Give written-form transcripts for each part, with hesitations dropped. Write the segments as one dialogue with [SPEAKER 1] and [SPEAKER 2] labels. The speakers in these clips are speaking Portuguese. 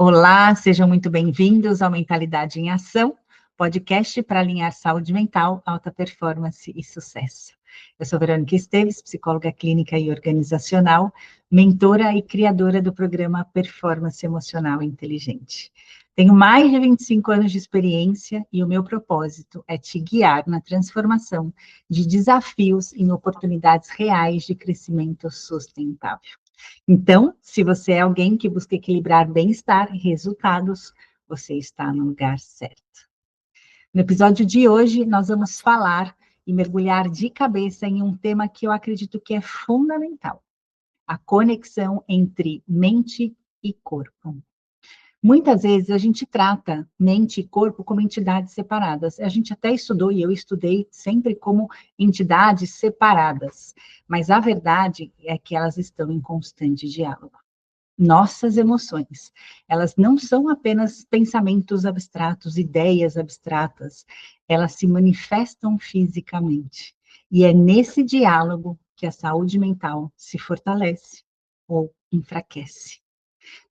[SPEAKER 1] Olá, sejam muito bem-vindos ao Mentalidade em Ação, podcast para alinhar saúde mental, alta performance e sucesso. Eu sou Verônica Esteves, psicóloga clínica e organizacional, mentora e criadora do programa Performance Emocional Inteligente. Tenho mais de 25 anos de experiência e o meu propósito é te guiar na transformação de desafios em oportunidades reais de crescimento sustentável. Então, se você é alguém que busca equilibrar bem-estar e resultados, você está no lugar certo. No episódio de hoje, nós vamos falar e mergulhar de cabeça em um tema que eu acredito que é fundamental: a conexão entre mente e corpo. Muitas vezes a gente trata mente e corpo como entidades separadas. A gente até estudou, e eu estudei sempre como entidades separadas. Mas a verdade é que elas estão em constante diálogo. Nossas emoções, elas não são apenas pensamentos abstratos, ideias abstratas. Elas se manifestam fisicamente. E é nesse diálogo que a saúde mental se fortalece ou enfraquece.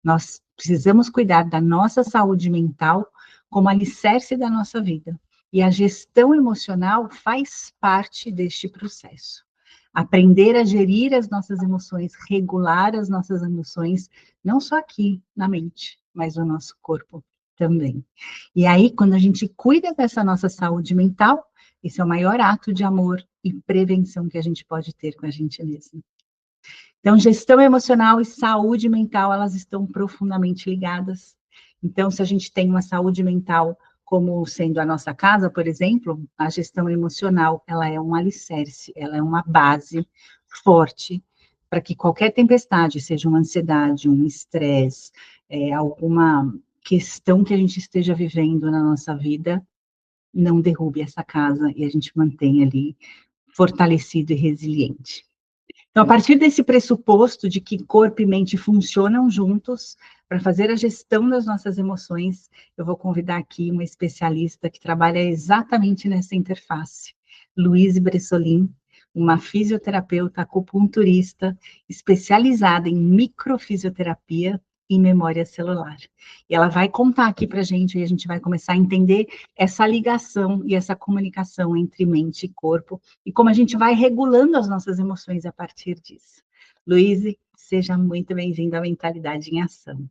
[SPEAKER 1] Nós precisamos cuidar da nossa saúde mental como alicerce da nossa vida. E a gestão emocional faz parte deste processo. Aprender a gerir as nossas emoções, regular as nossas emoções, não só aqui na mente, mas no nosso corpo também. E aí, quando a gente cuida dessa nossa saúde mental, esse é o maior ato de amor e prevenção que a gente pode ter com a gente mesmo. Então, gestão emocional e saúde mental, elas estão profundamente ligadas. Então, se a gente tem uma saúde mental como sendo a nossa casa, por exemplo, a gestão emocional, ela é um alicerce, ela é uma base forte para que qualquer tempestade, seja uma ansiedade, um estresse, alguma questão que a gente esteja vivendo na nossa vida, não derrube essa casa e a gente mantenha ali fortalecido e resiliente. Então, a partir desse pressuposto de que corpo e mente funcionam juntos para fazer a gestão das nossas emoções, eu vou convidar aqui uma especialista que trabalha exatamente nessa interface, Luíse Bressolin, uma fisioterapeuta acupunturista especializada em microfisioterapia e memória celular. E ela vai contar aqui para a gente, e a gente vai começar a entender essa ligação e essa comunicação entre mente e corpo, e como a gente vai regulando as nossas emoções a partir disso. Luíse, seja muito bem-vinda à Mentalidade em Ação.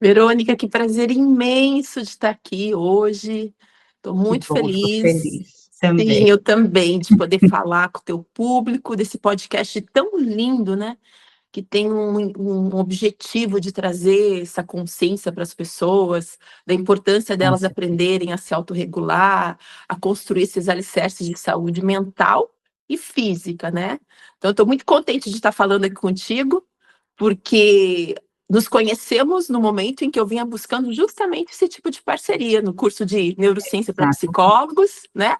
[SPEAKER 2] Verônica, que prazer imenso de estar aqui hoje. Estou muito feliz.
[SPEAKER 1] Feliz também.
[SPEAKER 2] Sim, eu também, de poder falar com o teu público desse podcast tão lindo, né? Que tem um objetivo de trazer essa consciência para as pessoas, da importância delas aprenderem a se autorregular, a construir esses alicerces de saúde mental e física, né? Então, eu estou muito contente de estar falando aqui contigo, porque nos conhecemos no momento em que eu vinha buscando justamente esse tipo de parceria no curso de neurociência para psicólogos, né?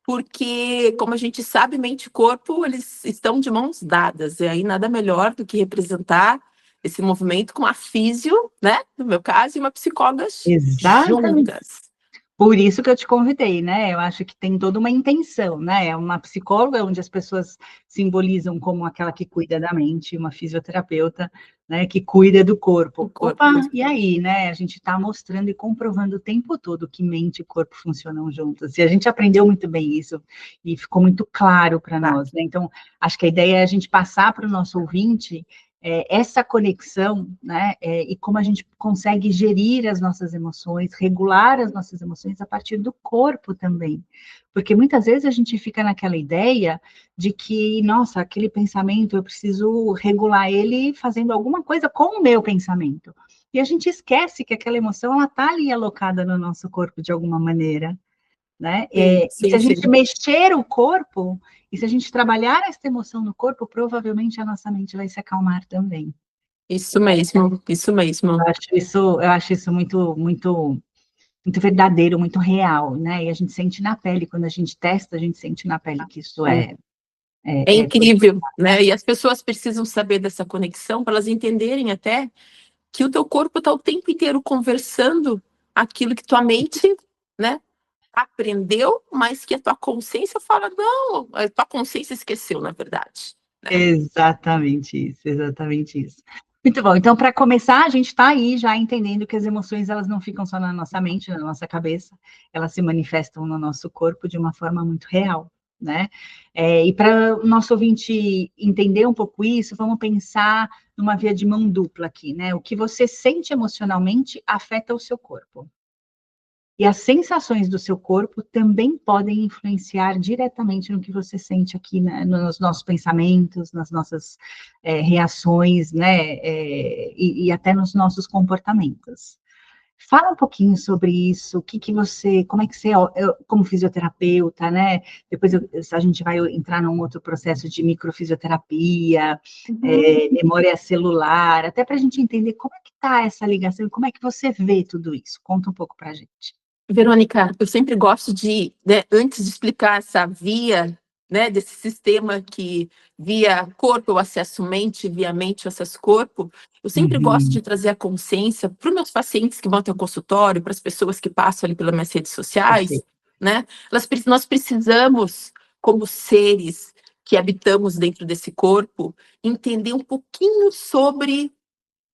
[SPEAKER 2] Porque, como a gente sabe, mente e corpo, eles estão de mãos dadas, e aí nada melhor do que representar esse movimento com a físio, né, no meu caso, e uma psicóloga juntas.
[SPEAKER 1] Por isso que eu te convidei, né? Eu acho que tem toda uma intenção, né? É uma psicóloga onde as pessoas simbolizam como aquela que cuida da mente, uma fisioterapeuta, né, que cuida do corpo. Opa, e aí, né? A gente está mostrando e comprovando o tempo todo que mente e corpo funcionam juntos. E a gente aprendeu muito bem isso e ficou muito claro para nós, né? Então, acho que a ideia é a gente passar para o nosso ouvinte essa conexão, né, e como a gente consegue gerir as nossas emoções, regular as nossas emoções a partir do corpo também. Porque muitas vezes a gente fica naquela ideia de que, nossa, aquele pensamento, eu preciso regular ele fazendo alguma coisa com o meu pensamento. E a gente esquece que aquela emoção, ela está ali alocada no nosso corpo de alguma maneira, né? E se a gente mexer o corpo, e se a gente trabalhar essa emoção no corpo, provavelmente a nossa mente vai se acalmar também.
[SPEAKER 2] Isso mesmo, isso mesmo.
[SPEAKER 1] Eu acho isso muito, muito, muito verdadeiro, muito real, né? E a gente sente na pele, quando a gente testa, a gente sente na pele que isso é
[SPEAKER 2] incrível, né? E as pessoas precisam saber dessa conexão para elas entenderem até que o teu corpo está o tempo inteiro conversando aquilo que tua mente, né, aprendeu, mas que a tua consciência fala, não, a tua consciência esqueceu, na verdade.
[SPEAKER 1] Né? Exatamente isso, exatamente isso. Muito bom. Então, para começar, a gente está aí já entendendo que as emoções, elas não ficam só na nossa mente, na nossa cabeça, elas se manifestam no nosso corpo de uma forma muito real, né? E para o nosso ouvinte entender um pouco isso, vamos pensar numa via de mão dupla aqui, né? O que você sente emocionalmente afeta o seu corpo. E as sensações do seu corpo também podem influenciar diretamente no que você sente aqui, né, nos nossos pensamentos, nas nossas reações, né, e até nos nossos comportamentos. Fala um pouquinho sobre isso, o que você, como é que você, como fisioterapeuta, né? Depois a gente vai entrar num outro processo de microfisioterapia, memória celular, até para a gente entender como é que está essa ligação e como é que você vê tudo isso. Conta um pouco para a gente.
[SPEAKER 2] Verônica, eu sempre gosto de, né, antes de explicar essa via, né, desse sistema que via corpo eu acesso mente, via mente eu acesso corpo, eu sempre gosto de trazer a consciência para os meus pacientes que vão até o consultório, para as pessoas que passam ali pelas minhas redes sociais, né? Nós precisamos, como seres que habitamos dentro desse corpo, entender um pouquinho sobre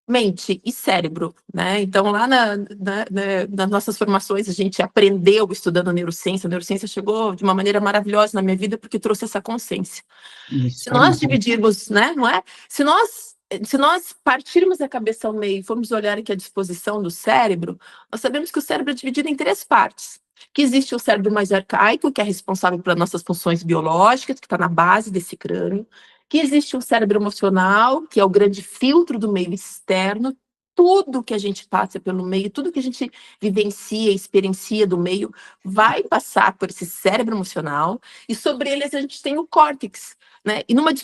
[SPEAKER 2] mente e cérebro, né? Então, lá nas nossas formações, a gente aprendeu estudando neurociência. A neurociência chegou de uma maneira maravilhosa na minha vida porque trouxe essa consciência.
[SPEAKER 1] Isso,
[SPEAKER 2] se nós dividirmos, né, não é? Se nós partirmos a cabeça ao meio e formos olhar aqui a disposição do cérebro, nós sabemos que o cérebro é dividido em 3 partes. Que existe o cérebro mais arcaico, que é responsável pelas nossas funções biológicas, que está na base desse crânio. Que existe um cérebro emocional, que é o grande filtro do meio externo. Tudo que a gente passa pelo meio, tudo que a gente vivencia, experiencia do meio, vai passar por esse cérebro emocional, e sobre eles a gente tem o córtex, né?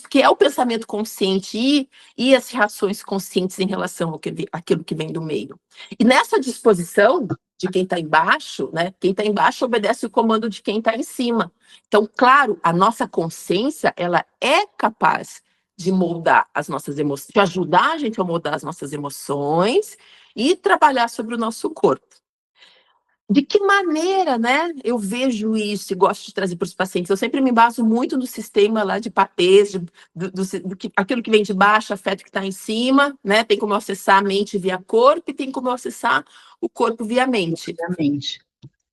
[SPEAKER 2] Que é o pensamento consciente e as reações conscientes em relação àquilo que vem do meio. E nessa disposição de quem está embaixo, né? Quem está embaixo obedece o comando de quem está em cima. Então, claro, a nossa consciência, ela é capaz de moldar as nossas emoções, de ajudar a gente a moldar as nossas emoções e trabalhar sobre o nosso corpo. De que maneira, né, eu vejo isso e gosto de trazer para os pacientes? Eu sempre me baso muito no sistema lá de Patês, aquilo que vem de baixo afeta o que está em cima, né? Tem como eu acessar a mente via corpo e tem como eu acessar o corpo via mente.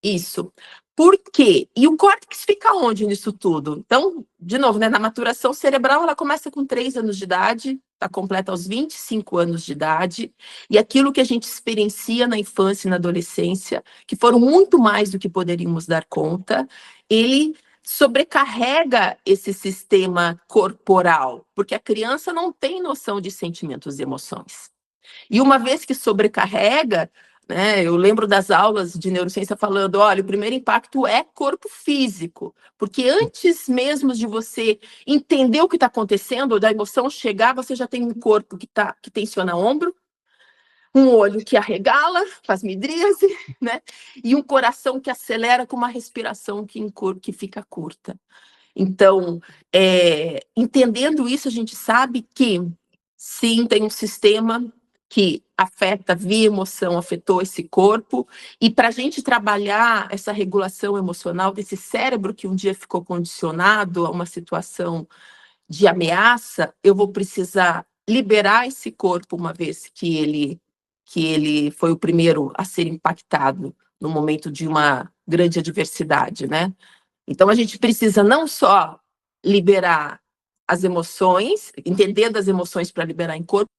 [SPEAKER 2] Isso. Por quê? E o córtex fica onde nisso tudo? Então, de novo, né, na maturação cerebral, ela começa com 3 anos de idade, está completa aos 25 anos de idade, e aquilo que a gente experiencia na infância e na adolescência, que foram muito mais do que poderíamos dar conta, ele sobrecarrega esse sistema corporal, porque a criança não tem noção de sentimentos e emoções. E uma vez que sobrecarrega, né, eu lembro das aulas de neurociência falando, olha, o primeiro impacto é corpo físico, porque antes mesmo de você entender o que está acontecendo, ou da emoção chegar, você já tem um corpo que tensiona ombro, um olho que arregala, faz midríase, né, e um coração que acelera com uma respiração que fica curta. Então, entendendo isso, a gente sabe que, sim, tem um sistema que afeta via emoção, afetou esse corpo, e para a gente trabalhar essa regulação emocional desse cérebro que um dia ficou condicionado a uma situação de ameaça, eu vou precisar liberar esse corpo uma vez que ele foi o primeiro a ser impactado no momento de uma grande adversidade, né? Então, a gente precisa não só liberar as emoções, entender das emoções para liberar em corpo,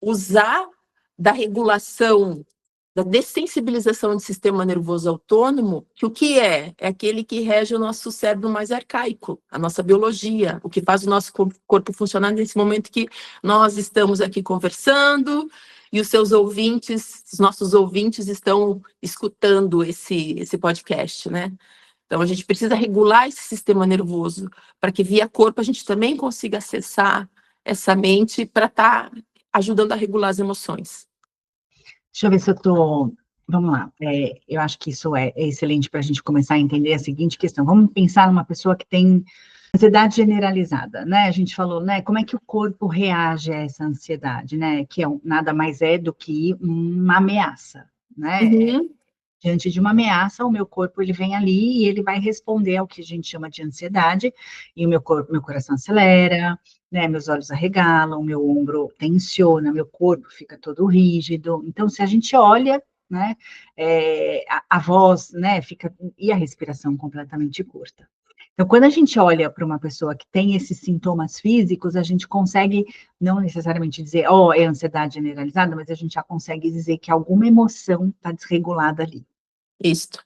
[SPEAKER 2] usar da regulação, da dessensibilização do sistema nervoso autônomo, que o que é? É aquele que rege o nosso cérebro mais arcaico, a nossa biologia, o que faz o nosso corpo funcionar nesse momento que nós estamos aqui conversando e os seus ouvintes, os nossos ouvintes estão escutando esse podcast, né? Então, a gente precisa regular esse sistema nervoso para que, via corpo, a gente também consiga acessar essa mente para estar ajudando a regular as emoções.
[SPEAKER 1] Deixa eu ver se eu estou... Vamos lá. Eu acho que isso é excelente para a gente começar a entender a seguinte questão. Vamos pensar numa pessoa que tem ansiedade generalizada, né? A gente falou, né? Como é que o corpo reage a essa ansiedade, né? Que nada mais é do que uma ameaça, né?
[SPEAKER 2] Uhum.
[SPEAKER 1] diante de uma ameaça, o meu corpo ele vem ali e ele vai responder ao que a gente chama de ansiedade, e o meu coração acelera, né, meus olhos arregalam, meu ombro tensiona, meu corpo fica todo rígido. Então, se a gente olha, né, a voz, né, fica, e a respiração completamente curta. Então, quando a gente olha para uma pessoa que tem esses sintomas físicos, a gente consegue não necessariamente dizer, é ansiedade generalizada, mas a gente já consegue dizer que alguma emoção está desregulada ali,
[SPEAKER 2] Isso.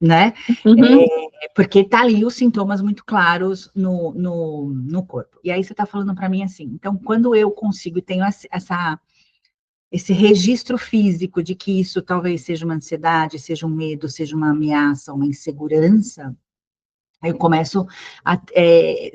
[SPEAKER 1] né?
[SPEAKER 2] Uhum.
[SPEAKER 1] Porque tá ali os sintomas muito claros no corpo. E aí você está falando para mim assim, então, quando eu consigo e tenho esse registro físico de que isso talvez seja uma ansiedade, seja um medo, seja uma ameaça, uma insegurança, aí eu começo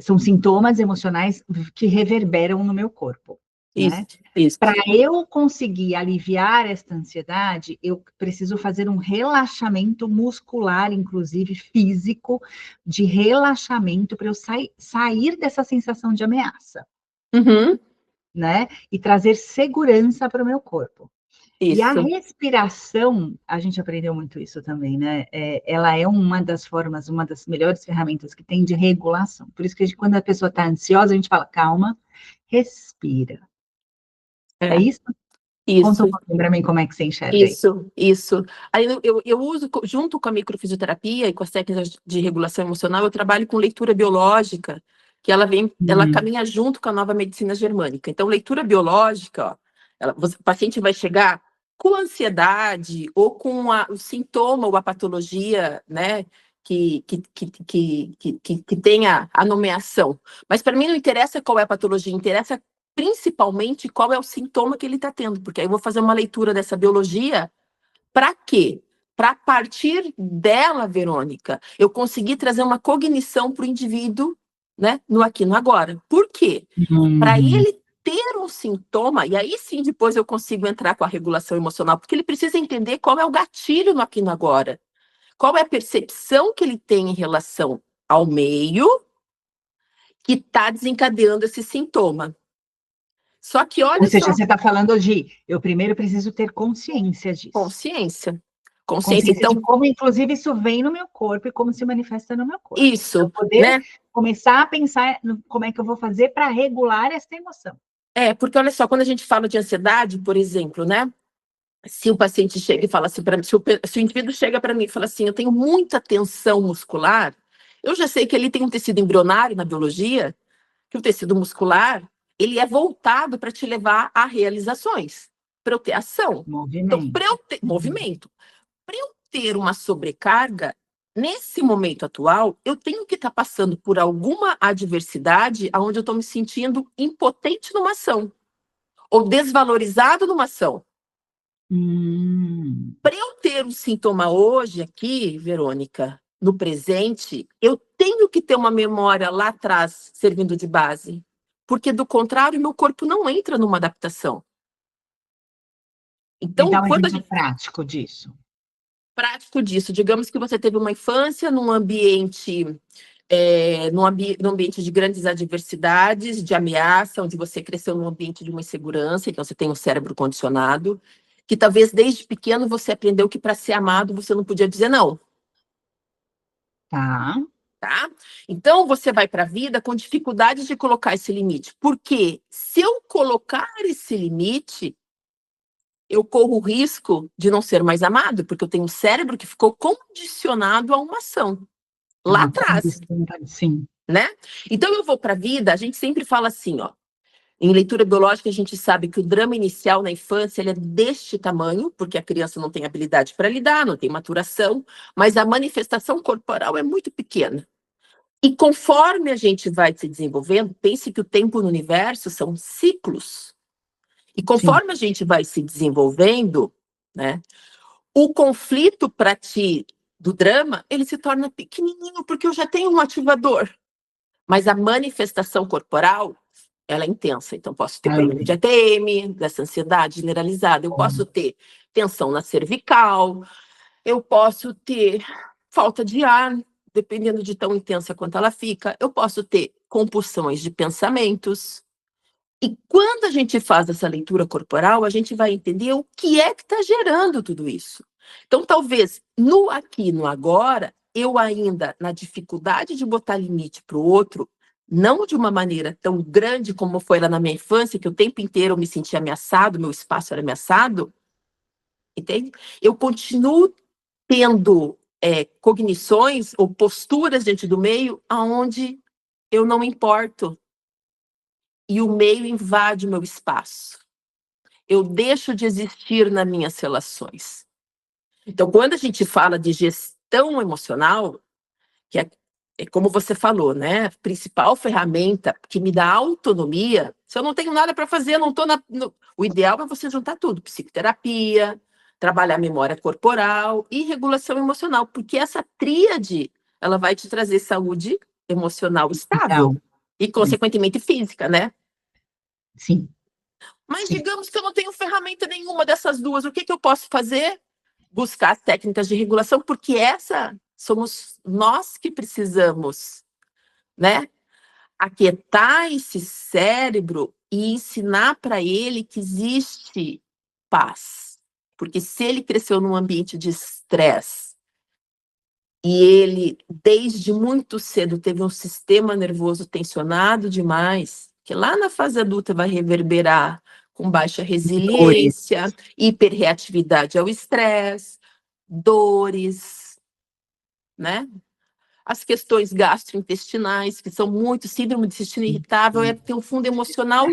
[SPEAKER 1] são sintomas emocionais que reverberam no meu corpo, né?
[SPEAKER 2] Isso.
[SPEAKER 1] Para eu conseguir aliviar esta ansiedade, eu preciso fazer um relaxamento muscular, inclusive físico, de relaxamento para eu sair dessa sensação de ameaça,
[SPEAKER 2] Uhum.
[SPEAKER 1] né? E trazer segurança para o meu corpo. E a
[SPEAKER 2] Isso.
[SPEAKER 1] respiração, a gente aprendeu muito isso também, né? Ela é uma das formas, uma das melhores ferramentas que tem de regulação. Por isso que quando a pessoa está ansiosa, a gente fala, calma, respira. É
[SPEAKER 2] É,
[SPEAKER 1] isso? Conta um
[SPEAKER 2] isso.
[SPEAKER 1] pouquinho para mim como é que você enxerga aí.
[SPEAKER 2] Isso. Aí eu uso, junto com a microfisioterapia e com as técnicas de regulação emocional, eu trabalho com leitura biológica, que ela caminha junto com a nova medicina germânica. Então, leitura biológica, o paciente vai chegar com ansiedade ou com o sintoma ou a patologia, né, que tenha a nomeação. Mas para mim não interessa qual é a patologia, interessa principalmente qual é o sintoma que ele está tendo, porque aí eu vou fazer uma leitura dessa biologia. Para quê? Para partir dela, Verônica, eu conseguir trazer uma cognição para o indivíduo, né, no aqui, no agora. Por quê? Para
[SPEAKER 1] Uhum.
[SPEAKER 2] ele ter um sintoma, e aí sim depois eu consigo entrar com a regulação emocional, porque ele precisa entender qual é o gatilho no aqui, no agora. Qual é a percepção que ele tem em relação ao meio que está desencadeando esse sintoma. Só que
[SPEAKER 1] Ou
[SPEAKER 2] olha
[SPEAKER 1] seja,
[SPEAKER 2] só,
[SPEAKER 1] você está falando eu primeiro preciso ter consciência disso.
[SPEAKER 2] consciência. Consciência,
[SPEAKER 1] Consciência de
[SPEAKER 2] então,
[SPEAKER 1] como, inclusive, isso vem no meu corpo e como se manifesta no meu corpo. Para eu
[SPEAKER 2] isso,
[SPEAKER 1] poder
[SPEAKER 2] né?
[SPEAKER 1] começar a pensar como é que eu vou fazer para regular essa emoção.
[SPEAKER 2] Porque olha só, quando a gente fala de ansiedade, por exemplo, né? Se o paciente chega e fala assim para mim, se o indivíduo chega para mim e fala assim, eu tenho muita tensão muscular, eu já sei que ele tem um tecido embrionário na biologia, que o tecido muscular, ele é voltado para te levar a realizações, para eu ter ação. Então, para
[SPEAKER 1] Movimento.
[SPEAKER 2] eu ter movimento, para eu ter uma sobrecarga, nesse momento atual, eu tenho que estar passando por alguma adversidade onde eu estou me sentindo impotente numa ação, ou desvalorizado numa ação. Para eu ter um sintoma hoje aqui, Verônica, no presente, eu tenho que ter uma memória lá atrás servindo de base, porque do contrário, meu corpo não entra numa adaptação.
[SPEAKER 1] Me
[SPEAKER 2] Então,
[SPEAKER 1] dá um
[SPEAKER 2] quando a
[SPEAKER 1] exemplo
[SPEAKER 2] gente
[SPEAKER 1] prático disso.
[SPEAKER 2] prático disso, digamos que você teve uma infância num ambiente num ambiente de grandes adversidades, de ameaça, onde você cresceu num ambiente de uma insegurança, então você tem um cérebro condicionado, que talvez desde pequeno você aprendeu que para ser amado você não podia dizer não,
[SPEAKER 1] Tá.
[SPEAKER 2] tá? Então você vai para a vida com dificuldades de colocar esse limite, porque se eu colocar esse limite, eu corro o risco de não ser mais amado, porque eu tenho um cérebro que ficou condicionado a uma ação lá
[SPEAKER 1] Uma
[SPEAKER 2] atrás,
[SPEAKER 1] condição, sim.
[SPEAKER 2] né? Então eu vou para a vida, a gente sempre fala assim, ó. Em leitura biológica, a gente sabe que o drama inicial na infância ele é deste tamanho, porque a criança não tem habilidade para lidar, não tem maturação, mas a manifestação corporal é muito pequena. E conforme a gente vai se desenvolvendo, pense que o tempo no universo são ciclos. E
[SPEAKER 1] Sim.
[SPEAKER 2] conforme a gente vai se desenvolvendo, né, o conflito para ti do drama, ele se torna pequenininho, porque eu já tenho um ativador. Mas a manifestação corporal, ela é intensa. Então, posso ter problema de ATM, dessa ansiedade generalizada. Eu posso ter tensão na cervical. Eu posso ter falta de ar, dependendo de tão intensa quanto ela fica. Eu posso ter compulsões de pensamentos. E quando a gente faz essa leitura corporal, a gente vai entender o que é que está gerando tudo isso. Então, talvez, no aqui, no agora, eu ainda, na dificuldade de botar limite para o outro, não de uma maneira tão grande como foi lá na minha infância, que o tempo inteiro eu me sentia ameaçado, meu espaço era ameaçado, entende? Eu continuo tendo cognições ou posturas diante do meio aonde eu não me importo e o meio invade o meu espaço. Eu deixo de existir nas minhas relações. Então, quando a gente fala de gestão emocional, que é como você falou, né? A principal ferramenta que me dá autonomia, se eu não tenho nada para fazer, eu não estou o ideal é você juntar tudo: psicoterapia, trabalhar memória corporal e regulação emocional, porque essa tríade ela vai te trazer saúde emocional estável
[SPEAKER 1] Então,
[SPEAKER 2] e, consequentemente, física, né?
[SPEAKER 1] sim,
[SPEAKER 2] Mas
[SPEAKER 1] sim.
[SPEAKER 2] digamos que eu não tenho ferramenta nenhuma dessas duas, o que eu posso fazer? Buscar as técnicas de regulação, porque essa somos nós que precisamos, né? Aquietar esse cérebro e ensinar para ele que existe paz. Porque se ele cresceu num ambiente de estresse e ele, desde muito cedo, teve um sistema nervoso tensionado demais, que lá na fase adulta vai reverberar com baixa
[SPEAKER 1] Dores.
[SPEAKER 2] resiliência, hiperreatividade ao estresse, dores, né? As questões gastrointestinais, que são muito, síndrome de intestino irritável, tem um fundo emocional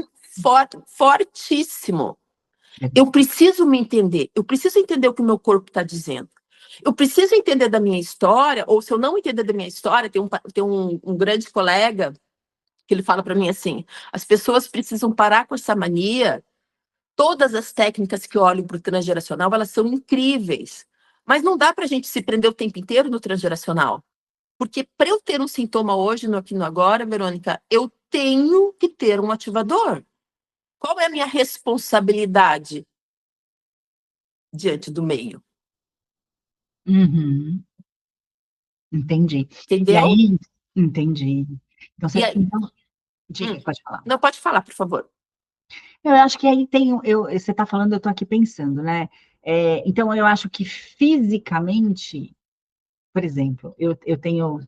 [SPEAKER 2] fortíssimo. Eu preciso me entender, eu preciso entender o que o meu corpo está dizendo. Eu preciso entender da minha história, ou se eu não entender da minha história, tem um grande colega que ele fala para mim assim: as pessoas precisam parar com essa mania. Todas as técnicas que olham para o transgeracional, elas são incríveis, mas não dá para a gente se prender o tempo inteiro no transgeracional. Porque para eu ter um sintoma hoje, no aqui no agora, Verônica, eu tenho que ter um ativador. Qual é a minha responsabilidade diante do meio?
[SPEAKER 1] Uhum, entendi. E
[SPEAKER 2] Entendeu?
[SPEAKER 1] aí, entendi. Então,
[SPEAKER 2] E aí,
[SPEAKER 1] então
[SPEAKER 2] hum,
[SPEAKER 1] diga, pode falar.
[SPEAKER 2] não pode falar, por favor.
[SPEAKER 1] Eu acho que aí tem, você está falando, eu estou aqui pensando, né? Então, eu acho que fisicamente, por exemplo, eu tenho,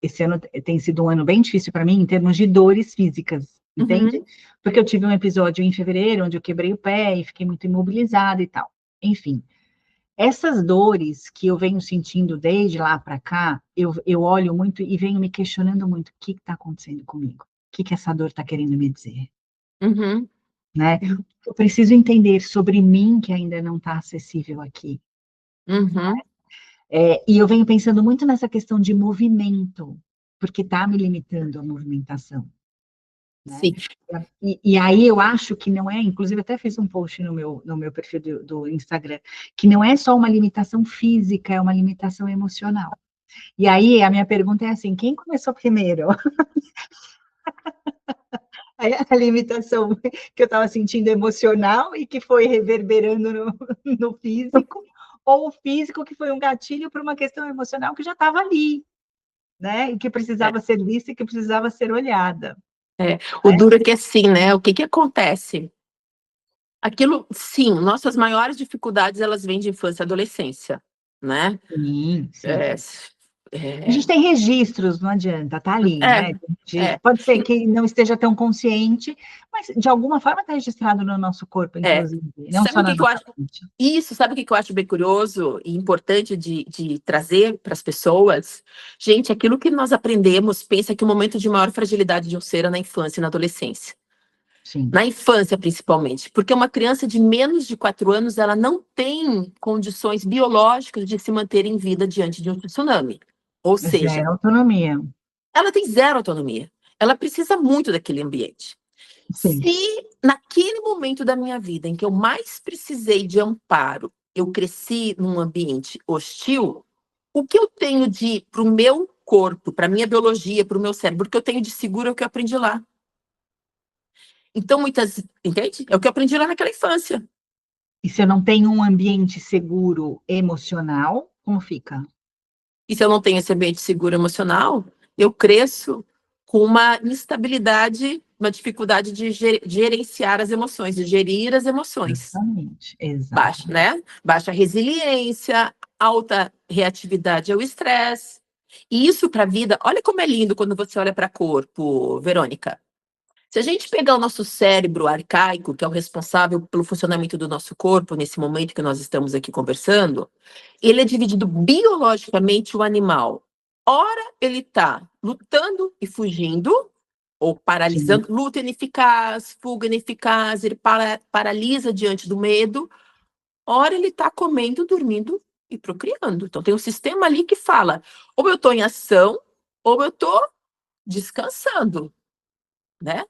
[SPEAKER 1] esse ano tem sido um ano bem difícil para mim em termos de dores físicas, entende?
[SPEAKER 2] Uhum,
[SPEAKER 1] Porque eu tive um episódio em fevereiro onde eu quebrei o pé e fiquei muito imobilizada e tal. Enfim, essas dores que eu venho sentindo desde lá para cá, eu olho muito e venho me questionando muito o que está acontecendo comigo, o que essa dor está querendo me dizer,
[SPEAKER 2] uhum,
[SPEAKER 1] né? Eu preciso entender sobre mim que ainda não está acessível aqui.
[SPEAKER 2] uhum.
[SPEAKER 1] E eu venho pensando muito nessa questão de movimento, porque está me limitando a movimentação, né?
[SPEAKER 2] Sim,
[SPEAKER 1] E aí eu acho que não é, inclusive até fiz um post no meu perfil do Instagram, que não é só uma limitação física, é uma limitação emocional. E aí a minha pergunta é assim, quem começou primeiro? A limitação que eu estava sentindo emocional e que foi reverberando no físico, ou o físico que foi um gatilho para uma questão emocional que já estava ali, né? E que
[SPEAKER 2] é,
[SPEAKER 1] precisava ser vista e que precisava ser olhada,
[SPEAKER 2] é. O
[SPEAKER 1] né?
[SPEAKER 2] duro é que é assim, né? O que acontece? Aquilo, sim, nossas maiores dificuldades, elas vêm de infância e adolescência, né?
[SPEAKER 1] Sim, sim.
[SPEAKER 2] É,
[SPEAKER 1] A gente
[SPEAKER 2] é,
[SPEAKER 1] tem registros, não adianta, tá ali,
[SPEAKER 2] é,
[SPEAKER 1] né?
[SPEAKER 2] é.
[SPEAKER 1] Pode ser que não esteja tão consciente, mas de alguma forma está registrado no nosso corpo,
[SPEAKER 2] É.
[SPEAKER 1] inclusive, não
[SPEAKER 2] Sabe
[SPEAKER 1] só
[SPEAKER 2] o
[SPEAKER 1] na
[SPEAKER 2] que que eu
[SPEAKER 1] nossa
[SPEAKER 2] acho?
[SPEAKER 1] mente.
[SPEAKER 2] Isso, sabe o que que eu acho bem curioso e importante de trazer para as pessoas? Gente, aquilo que nós aprendemos, pensa que o momento de maior fragilidade de um ser é na infância e na adolescência.
[SPEAKER 1] Sim,
[SPEAKER 2] Na infância, principalmente, porque uma criança de menos de 4 anos, ela não tem condições biológicas de se manter em vida diante de um tsunami. Ou seja,
[SPEAKER 1] zero autonomia.
[SPEAKER 2] ela tem zero autonomia. Ela precisa muito daquele ambiente.
[SPEAKER 1] Sim.
[SPEAKER 2] Se naquele momento da minha vida em que eu mais precisei de amparo, eu cresci num ambiente hostil, o que eu tenho de para o meu corpo, para a minha biologia, para o meu cérebro, o que eu tenho de seguro é o que eu aprendi lá. Então, entende? É o que eu aprendi lá naquela infância.
[SPEAKER 1] E se eu não tenho um ambiente seguro emocional, como fica?
[SPEAKER 2] E se eu não tenho esse ambiente seguro emocional, eu cresço com uma instabilidade uma dificuldade de gerenciar as emoções, de gerir as emoções.
[SPEAKER 1] Exatamente,
[SPEAKER 2] Baixa, né? Baixa resiliência, alta reatividade ao estresse. E isso para a vida, olha como é lindo quando você olha para o corpo, Verônica. Se a gente pegar o nosso cérebro arcaico, que é o responsável pelo funcionamento do nosso corpo, nesse momento que nós estamos aqui conversando, ele é dividido biologicamente o animal. Ora, ele está lutando e fugindo, ou paralisando,
[SPEAKER 1] sim.
[SPEAKER 2] luta ineficaz, fuga ineficaz, ele paralisa diante do medo. Ora, ele está comendo, dormindo e procriando. Então, tem um sistema ali que fala, ou eu estou em ação, ou eu estou descansando, né?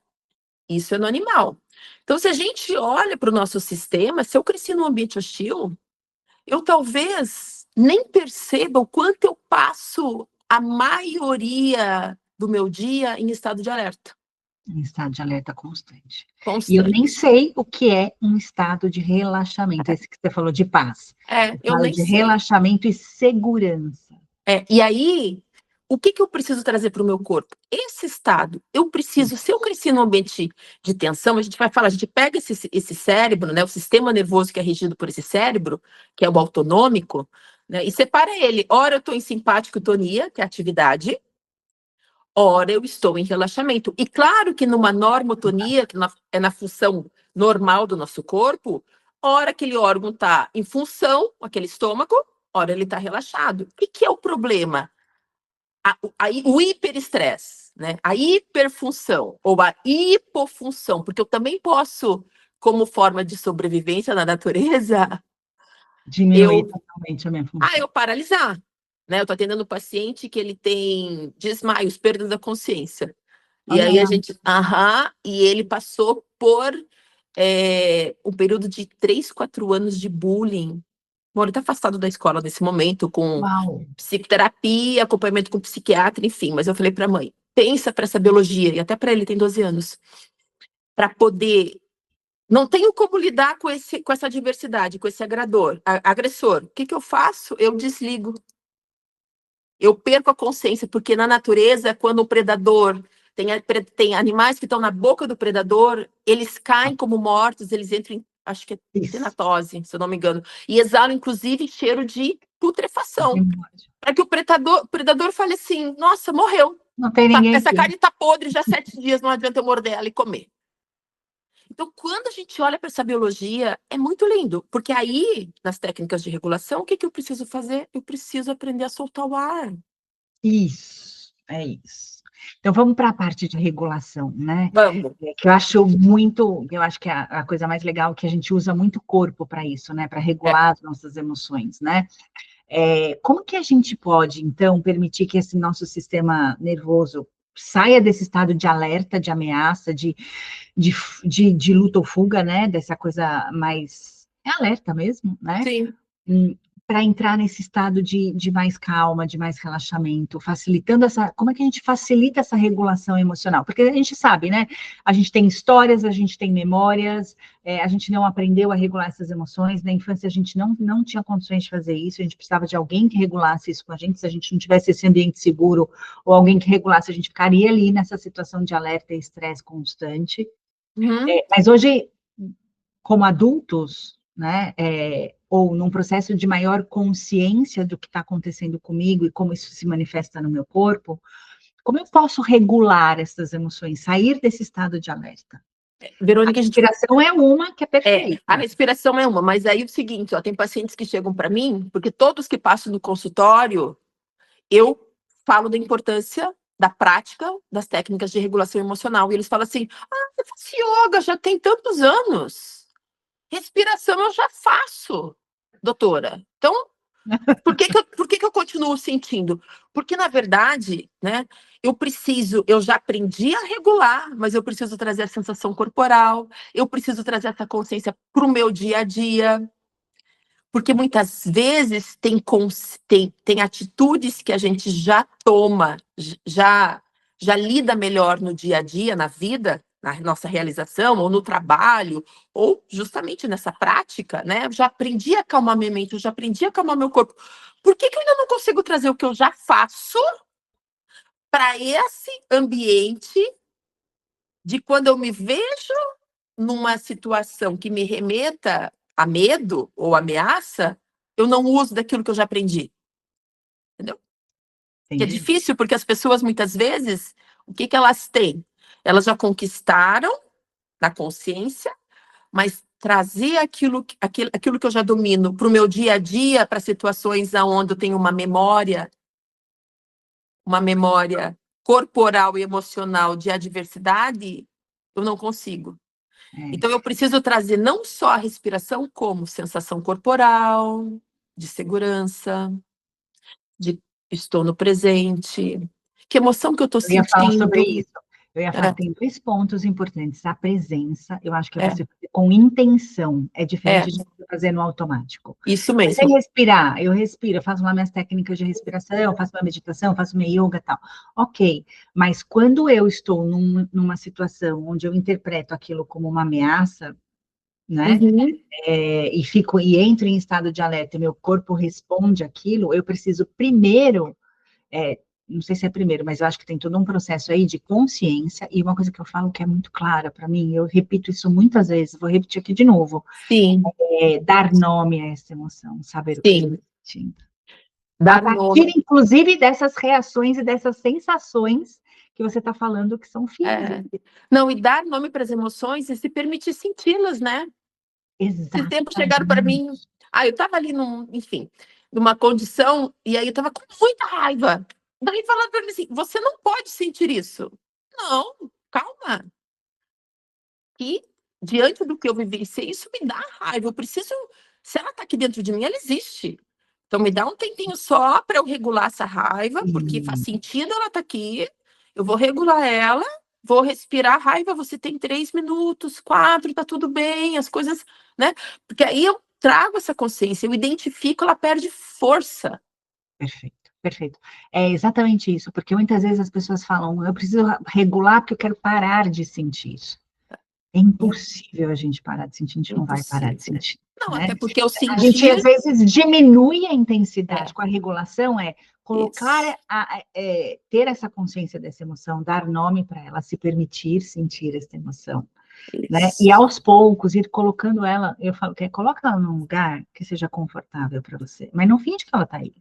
[SPEAKER 2] Isso é no animal. Então, se a gente olha para o nosso sistema, se eu cresci num ambiente hostil, eu talvez nem perceba o quanto eu passo a maioria do meu dia em estado de alerta.
[SPEAKER 1] Em estado de alerta constante. E eu nem
[SPEAKER 2] Constante.
[SPEAKER 1] sei o que é um estado de relaxamento, esse que você falou de paz. Eu
[SPEAKER 2] Eu
[SPEAKER 1] falo
[SPEAKER 2] nem
[SPEAKER 1] de
[SPEAKER 2] sei.
[SPEAKER 1] relaxamento e segurança.
[SPEAKER 2] E aí, o que eu preciso trazer para o meu corpo? Esse estado, eu preciso, se eu cresci num ambiente de tensão, a gente vai falar, a gente pega esse cérebro, né, o sistema nervoso que é regido por esse cérebro, que é o autonômico, né, e separa ele. Ora eu estou em simpático-tonia, que é atividade, ora eu estou em relaxamento. E claro que numa normotonia, que é na função normal do nosso corpo, ora aquele órgão está em função, aquele estômago, ora ele está relaxado. O que é o problema? O hiperestresse, né? A hiperfunção ou a hipofunção, porque eu também posso, como forma de sobrevivência na natureza,
[SPEAKER 1] Diminuir
[SPEAKER 2] eu
[SPEAKER 1] totalmente a minha função.
[SPEAKER 2] eu paralisar, né? Eu estou atendendo um paciente que ele tem desmaios, perda da consciência. E
[SPEAKER 1] Olha
[SPEAKER 2] aí a
[SPEAKER 1] lá.
[SPEAKER 2] gente, e ele passou por um período de 3, 4 anos de bullying. Bom, ele está afastado da escola nesse momento, com
[SPEAKER 1] Uau.
[SPEAKER 2] psicoterapia, acompanhamento com psiquiatra, enfim. Mas eu falei para a mãe, pensa para essa biologia, e até para ele tem 12 anos, para poder... Não tenho como lidar com essa adversidade, com esse agressor. O que eu faço? Eu desligo. Eu perco a consciência, porque na natureza, quando o predador... Tem animais que estão na boca do predador, eles caem como mortos, eles entram em, acho que é
[SPEAKER 1] Isso.
[SPEAKER 2] tenatose, se eu não me engano, e exalam, inclusive, cheiro de putrefação.
[SPEAKER 1] Demais.
[SPEAKER 2] Para que o predador fale assim, nossa, morreu.
[SPEAKER 1] Não tem ninguém
[SPEAKER 2] Essa
[SPEAKER 1] aqui.
[SPEAKER 2] carne está podre já 7 dias, não adianta eu morder ela e comer. Então, quando a gente olha para essa biologia, é muito lindo, porque aí, nas técnicas de regulação, o que eu preciso fazer? Eu preciso aprender a soltar o ar.
[SPEAKER 1] Isso, é isso. Então, vamos para a parte de regulação, né?
[SPEAKER 2] Vamos.
[SPEAKER 1] Que eu acho que a coisa mais legal é que a gente usa muito o corpo para isso, né? Para regular as nossas emoções, né? Como que a gente pode, então, permitir que esse nosso sistema nervoso saia desse estado de alerta, de ameaça, de luta ou fuga, né? Dessa coisa mais... É alerta mesmo, né?
[SPEAKER 2] Sim.
[SPEAKER 1] Para entrar nesse estado de mais calma, de mais relaxamento, facilitando como é que a gente facilita essa regulação emocional? Porque a gente sabe, né? A gente tem histórias, a gente tem memórias, a gente não aprendeu a regular essas emoções, na infância a gente não tinha condições de fazer isso, a gente precisava de alguém que regulasse isso com a gente, se a gente não tivesse esse ambiente seguro, ou alguém que regulasse, a gente ficaria ali nessa situação de alerta e estresse constante. Mas hoje, como adultos, né, ou num processo de maior consciência do que está acontecendo comigo e como isso se manifesta no meu corpo, como eu posso regular essas emoções, sair desse estado de alerta? A
[SPEAKER 2] Verônica,
[SPEAKER 1] respiração é uma que é perfeita.
[SPEAKER 2] a respiração é uma, mas aí é o seguinte, ó, tem pacientes que chegam para mim, porque todos que passam no consultório, eu falo da importância da prática das técnicas de regulação emocional, e eles falam assim, eu faço yoga já tem tantos anos, respiração eu já faço, doutora. Então, por que eu continuo sentindo? Porque, na verdade, né, eu já aprendi a regular, mas eu preciso trazer a sensação corporal, eu preciso trazer essa consciência para o meu dia a dia, porque muitas vezes tem atitudes que a gente já toma, já lida melhor no dia a dia, na vida, na nossa realização, ou no trabalho, ou justamente nessa prática, né? Eu já aprendi a acalmar minha mente, eu já aprendi a acalmar meu corpo. Por que eu ainda não consigo trazer o que eu já faço para esse ambiente de quando eu me vejo numa situação que me remeta a medo ou ameaça, eu não uso daquilo que eu já aprendi. Entendeu? Que é
[SPEAKER 1] Entendi.
[SPEAKER 2] difícil, porque as pessoas, muitas vezes, o que elas têm? Elas já conquistaram na consciência, mas trazer aquilo que eu já domino para o meu dia a dia, para situações onde eu tenho uma memória corporal e emocional de adversidade, eu não consigo.
[SPEAKER 1] É.
[SPEAKER 2] Então, eu preciso trazer não só a respiração, como sensação corporal, de segurança, de estou no presente, que emoção que eu estou
[SPEAKER 1] Eu ia falar sobre
[SPEAKER 2] sentindo.
[SPEAKER 1] isso. Eu ia falar,
[SPEAKER 2] É,
[SPEAKER 1] tem 2 pontos importantes. A presença, eu acho que é
[SPEAKER 2] é,
[SPEAKER 1] você fazer com intenção, é
[SPEAKER 2] é,
[SPEAKER 1] diferente de você fazer no automático.
[SPEAKER 2] isso
[SPEAKER 1] Você
[SPEAKER 2] mesmo.
[SPEAKER 1] respirar, eu respiro, eu faço lá minhas técnicas de respiração, eu faço minha meditação, eu faço minha yoga e tal. Ok, mas quando eu estou numa situação onde eu interpreto aquilo como uma ameaça, né,
[SPEAKER 2] Uhum.
[SPEAKER 1] e entro em estado de alerta, e meu corpo responde aquilo, eu preciso primeiro não sei se é primeiro, mas eu acho que tem todo um processo aí de consciência, e uma coisa que eu falo que é muito clara para mim, eu repito isso muitas vezes, vou repetir aqui de novo,
[SPEAKER 2] Sim,
[SPEAKER 1] dar nome a essa emoção, saber o que eu estou
[SPEAKER 2] sim.
[SPEAKER 1] sentindo. A
[SPEAKER 2] Dar
[SPEAKER 1] partir,
[SPEAKER 2] nome.
[SPEAKER 1] inclusive, dessas reações e dessas sensações que você está falando que são físicas.
[SPEAKER 2] É. Não, e dar nome para as emoções e se permitir senti-las, né? Esse tempo chegaram para
[SPEAKER 1] Exatamente.
[SPEAKER 2] mim. Eu estava ali enfim, numa condição, e aí eu estava com muita raiva. Daí falaram para mim assim: você não pode sentir isso. Não, calma. E diante do que eu vivenciei, isso me dá raiva. Eu preciso. Se ela está aqui dentro de mim, ela existe. Então me dá um tempinho só para eu regular essa raiva, porque faz
[SPEAKER 1] Sim,
[SPEAKER 2] sentido ela estar aqui. Eu vou regular ela, vou respirar a raiva. Você tem 3 minutos, 4, tá tudo bem, as coisas, né? Porque aí eu trago essa consciência, eu identifico, ela perde força.
[SPEAKER 1] perfeito, perfeito. É exatamente isso, porque muitas vezes as pessoas falam, eu preciso regular porque eu quero parar de sentir. É impossível a gente parar de sentir, a gente não vai parar de
[SPEAKER 2] Impossível.
[SPEAKER 1] sentir,
[SPEAKER 2] Não,
[SPEAKER 1] né?
[SPEAKER 2] até porque eu
[SPEAKER 1] A gente, às
[SPEAKER 2] sentir.
[SPEAKER 1] vezes, diminui a intensidade
[SPEAKER 2] É,
[SPEAKER 1] com a regulação, colocar,
[SPEAKER 2] isso,
[SPEAKER 1] ter essa consciência dessa emoção, dar nome para ela, se permitir sentir essa emoção, né? E
[SPEAKER 2] isso.
[SPEAKER 1] aos poucos ir colocando ela, eu falo que coloca ela num lugar que seja confortável para você, mas não finge que ela está aí.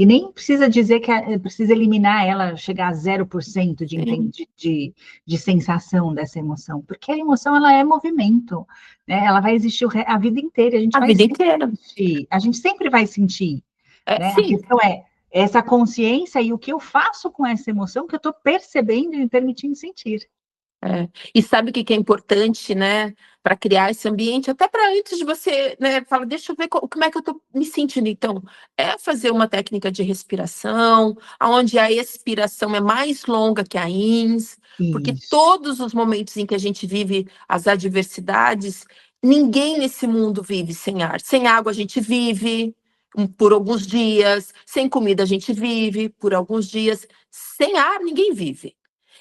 [SPEAKER 1] E nem precisa dizer que precisa eliminar ela, chegar a 0%
[SPEAKER 2] Sim.
[SPEAKER 1] de sensação dessa emoção, porque a emoção ela é movimento, né? Ela vai existir a vida inteira, a gente
[SPEAKER 2] A
[SPEAKER 1] vai
[SPEAKER 2] vida
[SPEAKER 1] sempre
[SPEAKER 2] inteira.
[SPEAKER 1] sentir, a gente sempre vai sentir,
[SPEAKER 2] É,
[SPEAKER 1] né? A
[SPEAKER 2] sim.
[SPEAKER 1] questão é essa consciência e o que eu faço com essa emoção que eu estou percebendo e me permitindo sentir.
[SPEAKER 2] É. E sabe o que é importante, né, para criar esse ambiente, até para antes de você, né, fala, deixa eu ver como é que eu estou me sentindo. Então, é fazer uma técnica de respiração, onde a expiração é mais longa que a ins, porque
[SPEAKER 1] Isso,
[SPEAKER 2] todos os momentos em que a gente vive as adversidades, ninguém nesse mundo vive sem ar. Sem água a gente vive por alguns dias, sem comida a gente vive por alguns dias, sem ar ninguém vive.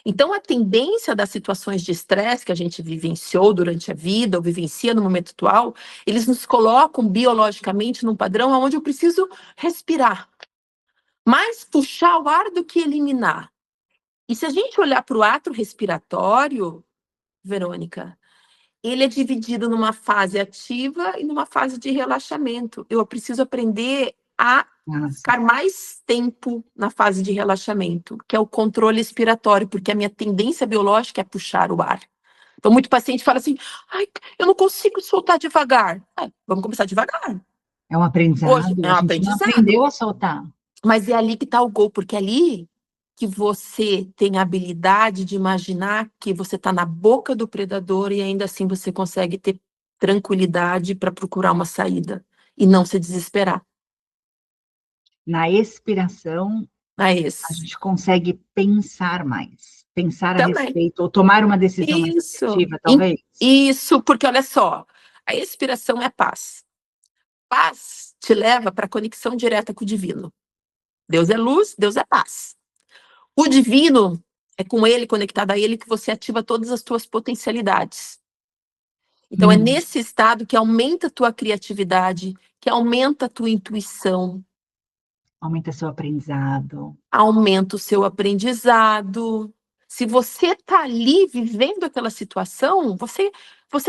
[SPEAKER 2] Então, a tendência das situações de estresse que a gente vivenciou durante a vida, ou vivencia no momento atual, eles nos colocam biologicamente num padrão onde eu preciso respirar, mais puxar o ar do que eliminar. E se a gente olhar para o ato respiratório, Verônica, ele é dividido numa fase ativa e numa fase de relaxamento. Eu preciso aprender a
[SPEAKER 1] nossa,
[SPEAKER 2] ficar mais tempo na fase de relaxamento, que é o controle expiratório, porque a minha tendência biológica é puxar o ar. Então, muito paciente fala assim: ai, eu não consigo soltar devagar. Vamos começar devagar.
[SPEAKER 1] é um
[SPEAKER 2] Hoje
[SPEAKER 1] aprendizado,
[SPEAKER 2] é
[SPEAKER 1] a
[SPEAKER 2] um
[SPEAKER 1] gente não
[SPEAKER 2] aprendizado,
[SPEAKER 1] aprendeu a soltar.
[SPEAKER 2] mas é ali que está o gol, porque é ali que você tem a habilidade de imaginar que você está na boca do predador e ainda assim você consegue ter tranquilidade para procurar uma saída e não se desesperar.
[SPEAKER 1] Na expiração,
[SPEAKER 2] É
[SPEAKER 1] a
[SPEAKER 2] isso.
[SPEAKER 1] gente consegue pensar mais, pensar a
[SPEAKER 2] Também.
[SPEAKER 1] respeito, ou tomar uma decisão mais
[SPEAKER 2] Isso.
[SPEAKER 1] assertiva, talvez.
[SPEAKER 2] Isso, porque olha só, a expiração é paz. Paz te leva para a conexão direta com o divino. Deus é luz, Deus é paz. O divino é com ele, conectado a ele, que você ativa todas as tuas potencialidades. Então, é
[SPEAKER 1] Hum,
[SPEAKER 2] nesse estado que aumenta a tua criatividade, que aumenta a tua intuição,
[SPEAKER 1] aumenta seu aprendizado.
[SPEAKER 2] aumenta o seu aprendizado. Se você está ali vivendo aquela situação, você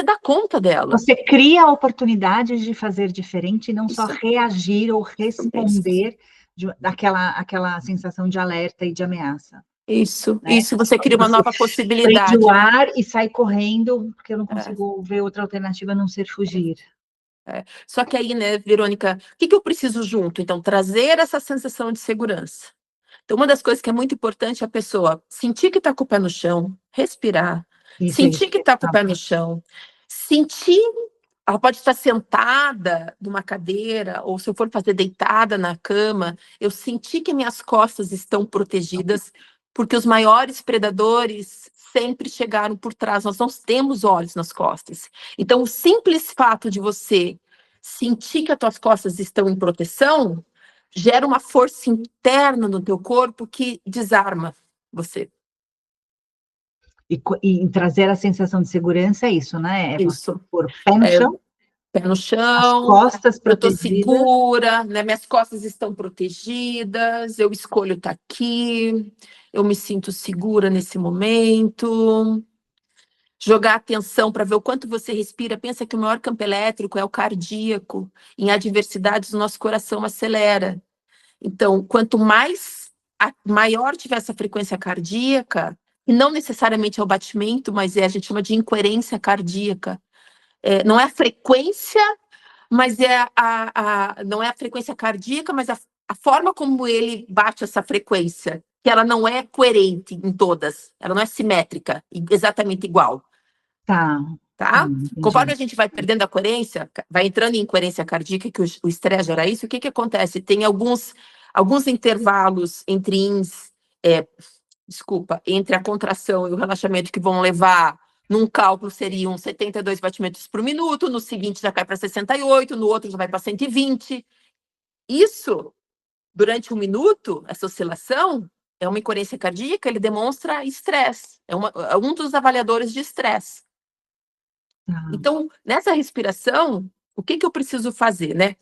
[SPEAKER 2] dá conta dela.
[SPEAKER 1] Você cria a oportunidade de fazer diferente e não só
[SPEAKER 2] Isso.
[SPEAKER 1] reagir ou
[SPEAKER 2] Isso.
[SPEAKER 1] responder daquela sensação de alerta e de ameaça.
[SPEAKER 2] Isso,
[SPEAKER 1] Né?
[SPEAKER 2] isso, você cria uma
[SPEAKER 1] Você
[SPEAKER 2] nova
[SPEAKER 1] prende
[SPEAKER 2] possibilidade.
[SPEAKER 1] o ar e sai correndo, porque eu não consigo ver outra alternativa a não ser fugir.
[SPEAKER 2] Só que aí, né, Verônica, o que eu preciso junto? Então, trazer essa sensação de segurança. Então, uma das coisas que é muito importante é a pessoa sentir que está com o pé no chão, respirar,
[SPEAKER 1] Isso,
[SPEAKER 2] sentir que está com o pé no chão, sentir. Ela pode estar sentada numa cadeira, ou se eu for fazer deitada na cama, eu senti que minhas costas estão protegidas, porque os maiores predadores sempre chegaram por trás, nós não temos olhos nas costas. Então, o simples fato de você sentir que as tuas costas estão em proteção, gera uma força interna no teu corpo que desarma você.
[SPEAKER 1] E trazer a sensação de segurança é isso, né? É você
[SPEAKER 2] Isso.
[SPEAKER 1] pôr o pé no chão,
[SPEAKER 2] Pé no
[SPEAKER 1] as
[SPEAKER 2] chão,
[SPEAKER 1] costas
[SPEAKER 2] eu estou
[SPEAKER 1] protegidas.
[SPEAKER 2] segura, né? Minhas costas estão protegidas, eu escolho estar aqui, eu me sinto segura nesse momento. Jogar atenção para ver o quanto você respira. Pensa que o maior campo elétrico é o cardíaco. Em adversidades, o nosso coração acelera. Então, quanto maior tiver essa frequência cardíaca, e não necessariamente é o batimento, mas a gente chama de incoerência cardíaca. Não é a frequência, mas não é a frequência cardíaca, mas a forma como ele bate essa frequência, que ela não é coerente em todas, ela não é simétrica, exatamente igual. Tá? Conforme a gente vai perdendo a coerência, vai entrando em incoerência cardíaca, que o estresse gera isso, o que acontece? Tem alguns intervalos entre entre a contração e o relaxamento que vão levar, num cálculo seriam 72 batimentos por minuto, no seguinte já cai para 68, no outro já vai para 120. Isso, durante um minuto, essa oscilação, é uma incoerência cardíaca, ele demonstra estresse, é um dos avaliadores de estresse. Então, nessa respiração, o que eu preciso fazer, né?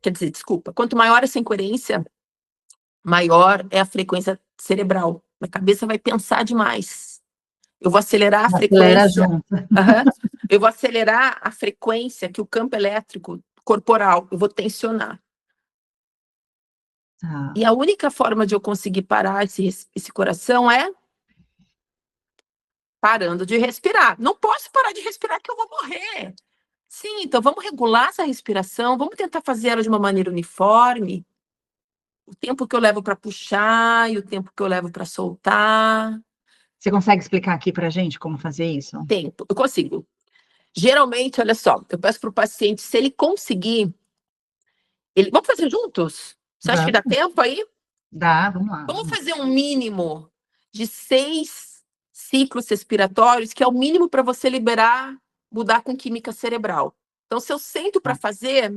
[SPEAKER 2] Quer dizer, desculpa, quanto maior essa incoerência, maior é a frequência cerebral. A cabeça vai pensar demais. Eu vou acelerar a frequência. Eu vou acelerar a frequência que o campo elétrico corporal, eu vou tensionar. E a única forma de eu conseguir parar esse coração é parando de respirar. Não posso parar de respirar que eu vou morrer. Sim, então vamos regular essa respiração, vamos tentar fazer ela de uma maneira uniforme. O tempo que eu levo para puxar e o tempo que eu levo para soltar.
[SPEAKER 1] Você consegue explicar aqui para a gente como fazer isso?
[SPEAKER 2] Tempo, eu consigo. Geralmente, olha só, eu peço para o paciente, se ele conseguir, vamos fazer juntos? Você acha que dá tempo aí?
[SPEAKER 1] Dá, vamos lá.
[SPEAKER 2] Vamos fazer um mínimo de 6 ciclos respiratórios, que é o mínimo para você mudar com química cerebral. Então, se eu sento para fazer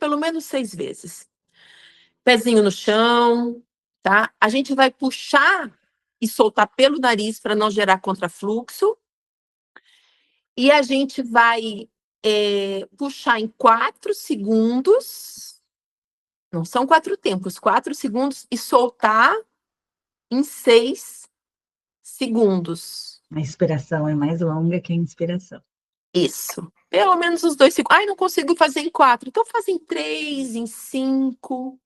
[SPEAKER 2] pelo menos 6 vezes. Pezinho no chão, tá? A gente vai puxar e soltar pelo nariz para não gerar contrafluxo. E a gente vai puxar em 4 segundos. Não são 4 tempos, 4 segundos e soltar em 6 segundos.
[SPEAKER 1] A expiração é mais longa que a inspiração.
[SPEAKER 2] Isso. Pelo menos os 2 segundos. Ai, não consigo fazer em 4. Então faz em 3, em 5.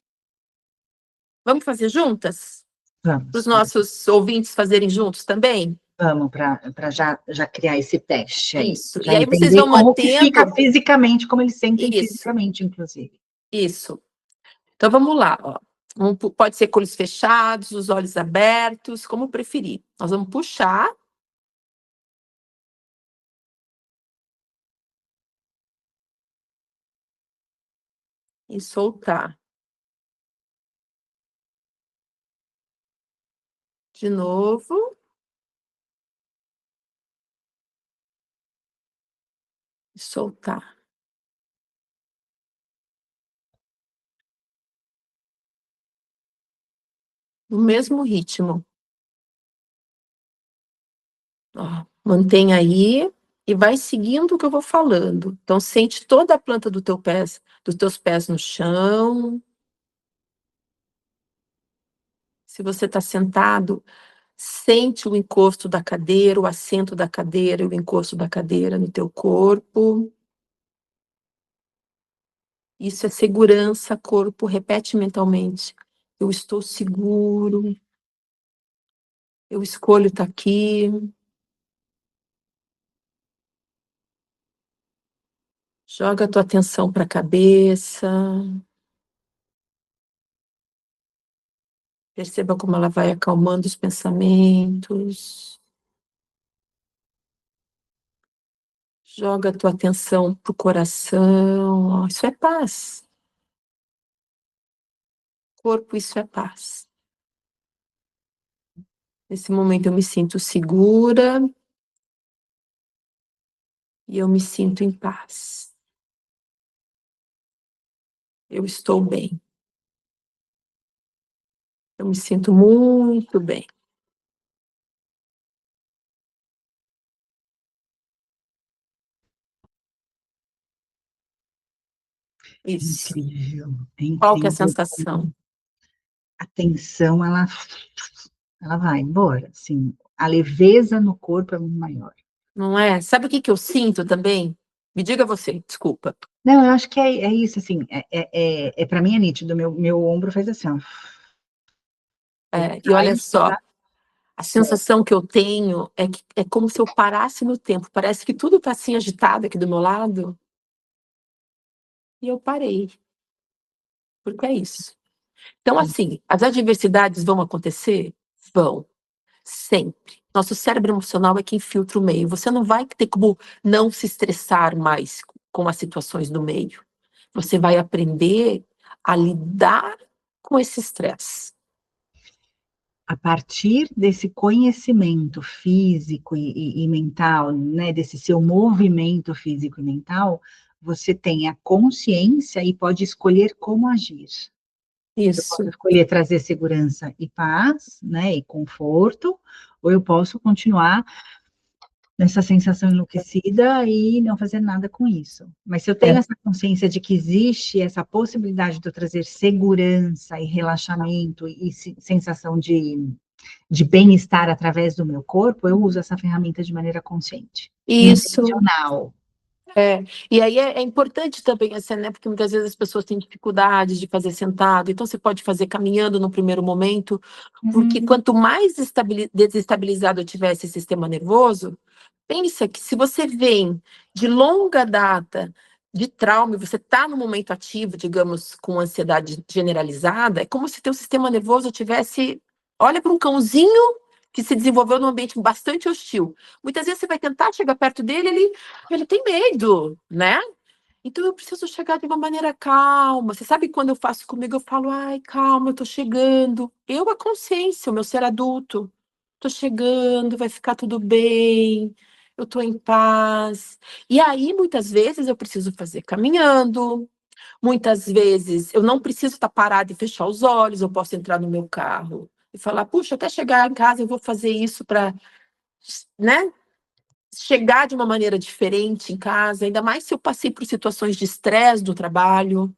[SPEAKER 2] Vamos fazer juntas?
[SPEAKER 1] Vamos.
[SPEAKER 2] Para os nossos ouvintes fazerem juntos também?
[SPEAKER 1] Vamos, para já criar esse teste aí.
[SPEAKER 2] Isso.
[SPEAKER 1] Já
[SPEAKER 2] E aí vocês vão
[SPEAKER 1] como que
[SPEAKER 2] mantendo...
[SPEAKER 1] fica fisicamente, como eles sentem
[SPEAKER 2] Isso.
[SPEAKER 1] fisicamente, inclusive.
[SPEAKER 2] Isso. Então vamos lá, ó. Pode ser com olhos fechados, os olhos abertos, como preferir. Nós vamos puxar. E soltar. De novo. E soltar. No mesmo ritmo. Ó, mantém aí e vai seguindo o que eu vou falando. Então, sente toda a planta dos teus pés no chão. Se você está sentado, Sente o encosto da cadeira, o assento da cadeira e o encosto da cadeira no teu corpo. Isso é segurança, corpo. Repete mentalmente. Eu estou seguro. Eu escolho estar aqui. Joga a tua atenção para a cabeça. Perceba como ela vai acalmando os pensamentos. Joga a tua atenção para o coração. Isso é paz. Corpo, isso é paz. Nesse momento eu me sinto segura e eu me sinto em paz. Eu estou bem. Eu me sinto muito bem. Isso.
[SPEAKER 1] Incrível, é
[SPEAKER 2] Qual que é a
[SPEAKER 1] incrível.
[SPEAKER 2] sensação?
[SPEAKER 1] A tensão, ela vai embora, assim, a leveza no corpo é muito maior.
[SPEAKER 2] Não é? Sabe o que eu sinto também? Me diga você, desculpa.
[SPEAKER 1] Não, eu acho que é isso, assim, para mim é nítido, meu ombro faz assim, ó. Ele
[SPEAKER 2] E
[SPEAKER 1] cai,
[SPEAKER 2] olha só,
[SPEAKER 1] tá?
[SPEAKER 2] a sensação que eu tenho é que é como se eu parasse no tempo. Parece que tudo está assim agitado aqui do meu lado. E eu parei. Porque é isso. Então, assim, as adversidades vão acontecer? Vão. Sempre. Nosso cérebro emocional é quem filtra o meio. Você não vai ter como não se estressar mais com as situações do meio. Você vai aprender a lidar com esse estresse.
[SPEAKER 1] A partir desse conhecimento físico e mental, né, desse seu movimento físico e mental, você tem a consciência e pode escolher como agir. Eu posso
[SPEAKER 2] Isso.
[SPEAKER 1] escolher trazer segurança e paz, né, e conforto, ou eu posso continuar nessa sensação enlouquecida e não fazer nada com isso. Mas se eu tenho
[SPEAKER 2] É.
[SPEAKER 1] essa consciência de que existe essa possibilidade de eu trazer segurança e relaxamento e sensação de bem-estar através do meu corpo, eu uso essa ferramenta de maneira consciente,
[SPEAKER 2] Isso.
[SPEAKER 1] intencional.
[SPEAKER 2] E aí é importante também, assim, né? Porque muitas vezes as pessoas têm dificuldades de fazer sentado, então você pode fazer caminhando no primeiro momento, porque quanto mais desestabilizado tiver esse sistema nervoso, pensa que se você vem de longa data de trauma, e você está no momento ativo, digamos, com ansiedade generalizada, é como se teu sistema nervoso tivesse, olha para um cãozinho que se desenvolveu num ambiente bastante hostil. Muitas vezes você vai tentar chegar perto dele, ele tem medo, né? Então eu preciso chegar de uma maneira calma. Você sabe quando eu faço comigo, eu falo, ai, calma, eu tô chegando. Eu, a consciência, o meu ser adulto. Tô chegando, vai ficar tudo bem, eu tô em paz. E aí, muitas vezes, eu preciso fazer caminhando. Muitas vezes, eu não preciso estar parada e fechar os olhos, eu posso entrar no meu carro e falar, puxa, até chegar em casa eu vou fazer isso para, né? Chegar de uma maneira diferente em casa, ainda mais se eu passei por situações de estresse do trabalho.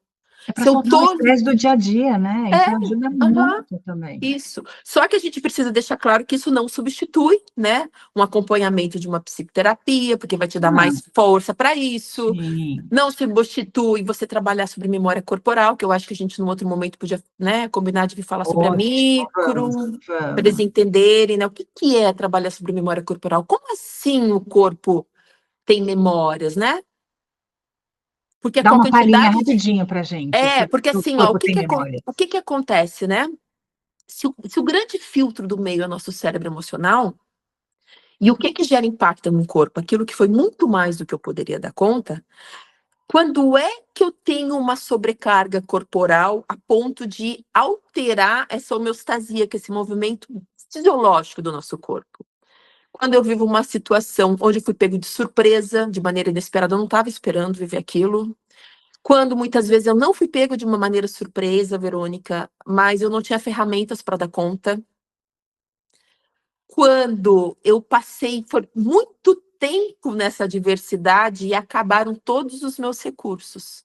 [SPEAKER 1] É para
[SPEAKER 2] Se eu
[SPEAKER 1] soltar o
[SPEAKER 2] tô.
[SPEAKER 1] estresse do dia a dia, né?
[SPEAKER 2] É,
[SPEAKER 1] Então ajuda
[SPEAKER 2] aham,
[SPEAKER 1] muito também.
[SPEAKER 2] isso. Só que a gente precisa deixar claro que isso não substitui, né, um acompanhamento de uma psicoterapia, porque vai te dar
[SPEAKER 1] Ah,
[SPEAKER 2] mais força para isso.
[SPEAKER 1] sim.
[SPEAKER 2] Não substitui você trabalhar sobre memória corporal, que eu acho que a gente, num outro momento, podia, né, combinar de vir falar sobre a
[SPEAKER 1] Ótimo, vamos,
[SPEAKER 2] micro, para eles
[SPEAKER 1] vamos.
[SPEAKER 2] entenderem, né, o que que é trabalhar sobre memória corporal. Como assim o corpo tem memórias, né? Porque
[SPEAKER 1] Dá
[SPEAKER 2] com a
[SPEAKER 1] uma palhinha
[SPEAKER 2] quantidade de...
[SPEAKER 1] rapidinho para gente, que
[SPEAKER 2] Porque
[SPEAKER 1] o
[SPEAKER 2] assim, ó,
[SPEAKER 1] corpo tem memória.
[SPEAKER 2] o que que acontece, né? Se o grande filtro do meio é nosso cérebro emocional, e o que que gera impacto no corpo? Aquilo que foi muito mais do que eu poderia dar conta, quando é que eu tenho uma sobrecarga corporal a ponto de alterar essa homeostasia, que é esse movimento fisiológico do nosso corpo? Quando eu vivo uma situação onde eu fui pego de surpresa, de maneira inesperada, eu não estava esperando viver aquilo. Quando muitas vezes eu não fui pego de uma maneira surpresa, Verônica, mas eu não tinha ferramentas para dar conta. Quando eu passei por muito tempo nessa adversidade e acabaram todos os meus recursos.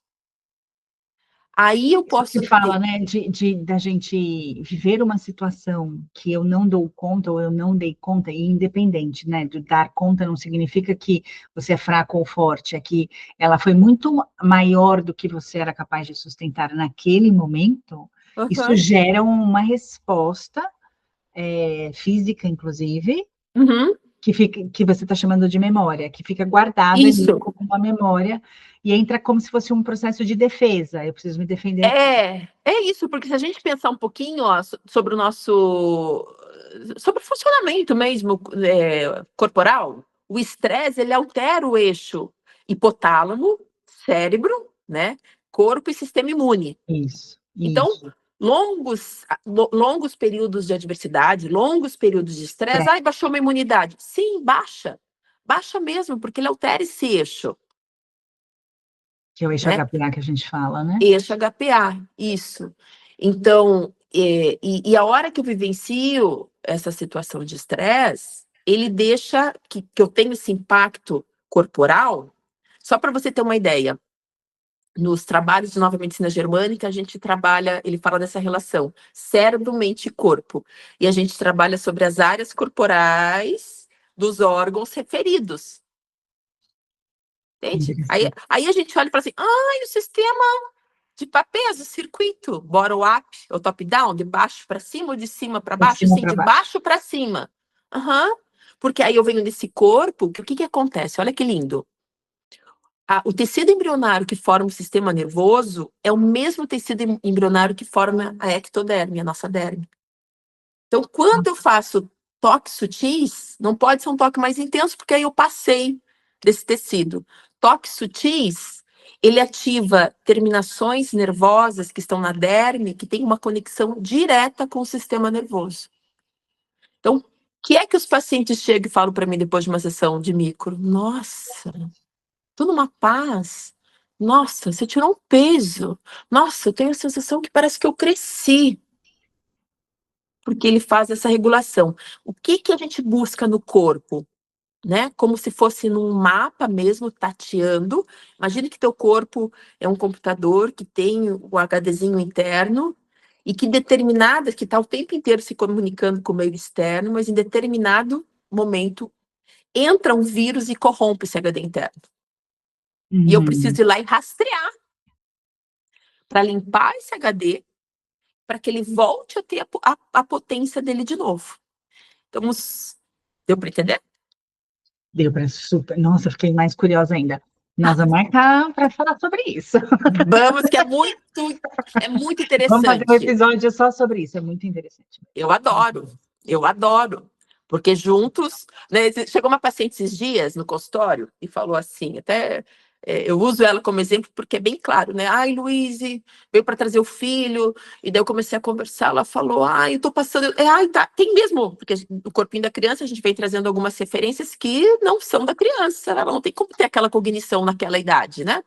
[SPEAKER 2] Aí eu posso
[SPEAKER 1] Você fala,
[SPEAKER 2] ter...
[SPEAKER 1] né, da gente viver uma situação que eu não dou conta ou eu não dei conta, e independente, né, de dar conta não significa que você é fraco ou forte, é que ela foi muito maior do que você era capaz de sustentar naquele momento, isso
[SPEAKER 2] Uhum,
[SPEAKER 1] gera uma resposta, física, inclusive,
[SPEAKER 2] uhum,
[SPEAKER 1] que você está chamando de memória, que fica guardada ali
[SPEAKER 2] isso.
[SPEAKER 1] como uma memória, e entra como se fosse um processo de defesa, eu preciso me defender aqui.
[SPEAKER 2] É isso, porque se a gente pensar um pouquinho, ó, sobre o nosso, sobre o funcionamento mesmo, corporal, o estresse, ele altera o eixo hipotálamo, cérebro, né, corpo e sistema imune.
[SPEAKER 1] Isso,
[SPEAKER 2] Então,
[SPEAKER 1] isso.
[SPEAKER 2] longos períodos de adversidade, longos períodos de estresse, ai, baixou minha imunidade. Sim, baixa mesmo, porque ele altera esse eixo,
[SPEAKER 1] Que é o eixo
[SPEAKER 2] né?
[SPEAKER 1] HPA que a gente fala, né?
[SPEAKER 2] Eixo HPA, isso. Então, e a hora que eu vivencio essa situação de estresse, ele deixa que eu tenho esse impacto corporal. Só para você ter uma ideia, nos trabalhos de nova medicina germânica, a gente trabalha, ele fala dessa relação cérebro, mente e corpo. E a gente trabalha sobre as áreas corporais dos órgãos referidos. Entende? Aí,
[SPEAKER 1] Interessante.
[SPEAKER 2] aí a gente olha e fala assim: o sistema de peso, circuito, bottom-up ou top-down, de baixo para cima ou de cima para
[SPEAKER 1] De
[SPEAKER 2] baixo?
[SPEAKER 1] cima
[SPEAKER 2] Sim,
[SPEAKER 1] para
[SPEAKER 2] de
[SPEAKER 1] baixo.
[SPEAKER 2] baixo para cima. Uhum. Porque aí eu venho nesse corpo, que o que acontece? Olha que lindo. O tecido embrionário que forma o sistema nervoso é o mesmo tecido embrionário que forma a ectoderme, a nossa derme. Então, quando eu faço toques sutis, não pode ser um toque mais intenso, porque aí eu passei desse tecido. Toques sutis, ele ativa terminações nervosas que estão na derme, que tem uma conexão direta com o sistema nervoso. Então, o que é que os pacientes chegam e falam para mim depois de uma sessão de micro? Nossa, tô numa paz. Nossa, você tirou um peso. Nossa, eu tenho a sensação que parece que eu cresci. Porque ele faz essa regulação. O que a gente busca no corpo? Né? Como se fosse num mapa mesmo, tateando. Imagine que teu corpo é um computador que tem o HDzinho interno e que que está o tempo inteiro se comunicando com o meio externo, mas em determinado momento entra um vírus e corrompe esse HD interno. E eu preciso
[SPEAKER 1] Uhum.
[SPEAKER 2] ir lá e rastrear para limpar esse HD, para que ele volte a ter a potência dele de novo. Então, deu para entender?
[SPEAKER 1] Deu para super. Nossa, fiquei mais curiosa ainda. Nós vamos marcar para falar sobre isso.
[SPEAKER 2] Vamos, que é muito
[SPEAKER 1] Vamos fazer um
[SPEAKER 2] interessante.
[SPEAKER 1] episódio só sobre isso. É muito interessante.
[SPEAKER 2] Eu adoro, porque juntos, né, chegou uma paciente esses dias no consultório e falou assim, até eu uso ela como exemplo porque é bem claro, né? Ai, Luíse, veio para trazer o filho, e daí eu comecei a conversar, ela falou, ai, eu tô passando, ai, tá, tem mesmo, porque o corpinho da criança a gente vem trazendo algumas referências que não são da criança, ela não tem como ter aquela cognição naquela idade, né?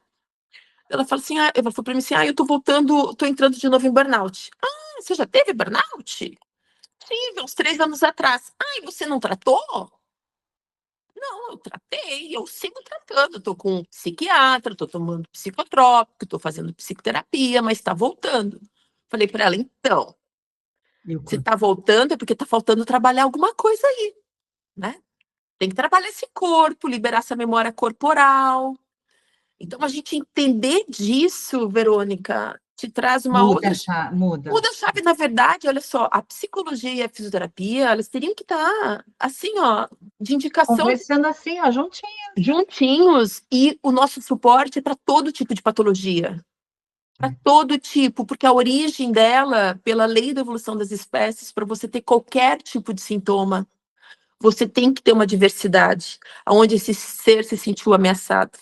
[SPEAKER 2] Ela falou assim, ela falou para mim assim, eu tô voltando, tô entrando de novo em burnout. Ah, você já teve burnout? Tive, uns 3 anos atrás. Ai, você não tratou? Não, eu tratei, eu sigo tratando. Estou com um psiquiatra, estou tomando psicotrópico, estou fazendo psicoterapia, mas está voltando. Falei para ela, então,
[SPEAKER 1] E o
[SPEAKER 2] se
[SPEAKER 1] corpo?
[SPEAKER 2] está voltando é porque está faltando trabalhar alguma coisa aí, né? Tem que trabalhar esse corpo, liberar essa memória corporal. Então, a gente entender disso, Verônica, te traz uma
[SPEAKER 1] Muda,
[SPEAKER 2] outra.
[SPEAKER 1] muda.
[SPEAKER 2] Muda a chave, na verdade, olha só, a psicologia e a fisioterapia, elas teriam que estar, assim, ó, de indicação
[SPEAKER 1] Conversando assim, ó, juntinho.
[SPEAKER 2] juntinhos, e o nosso suporte é para todo tipo de patologia, para todo tipo, porque a origem dela, pela lei da evolução das espécies, para você ter qualquer tipo de sintoma, você tem que ter uma diversidade, onde esse ser se sentiu ameaçado.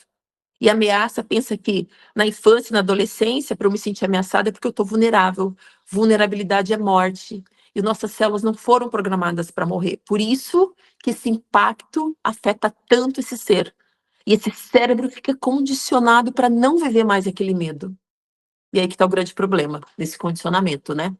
[SPEAKER 2] E ameaça, pensa que na infância, na adolescência, para eu me sentir ameaçada é porque eu estou vulnerável. Vulnerabilidade é morte. E nossas células não foram programadas para morrer. Por isso que esse impacto afeta tanto esse ser. E esse cérebro fica condicionado para não viver mais aquele medo. E aí que está o grande problema desse condicionamento, né?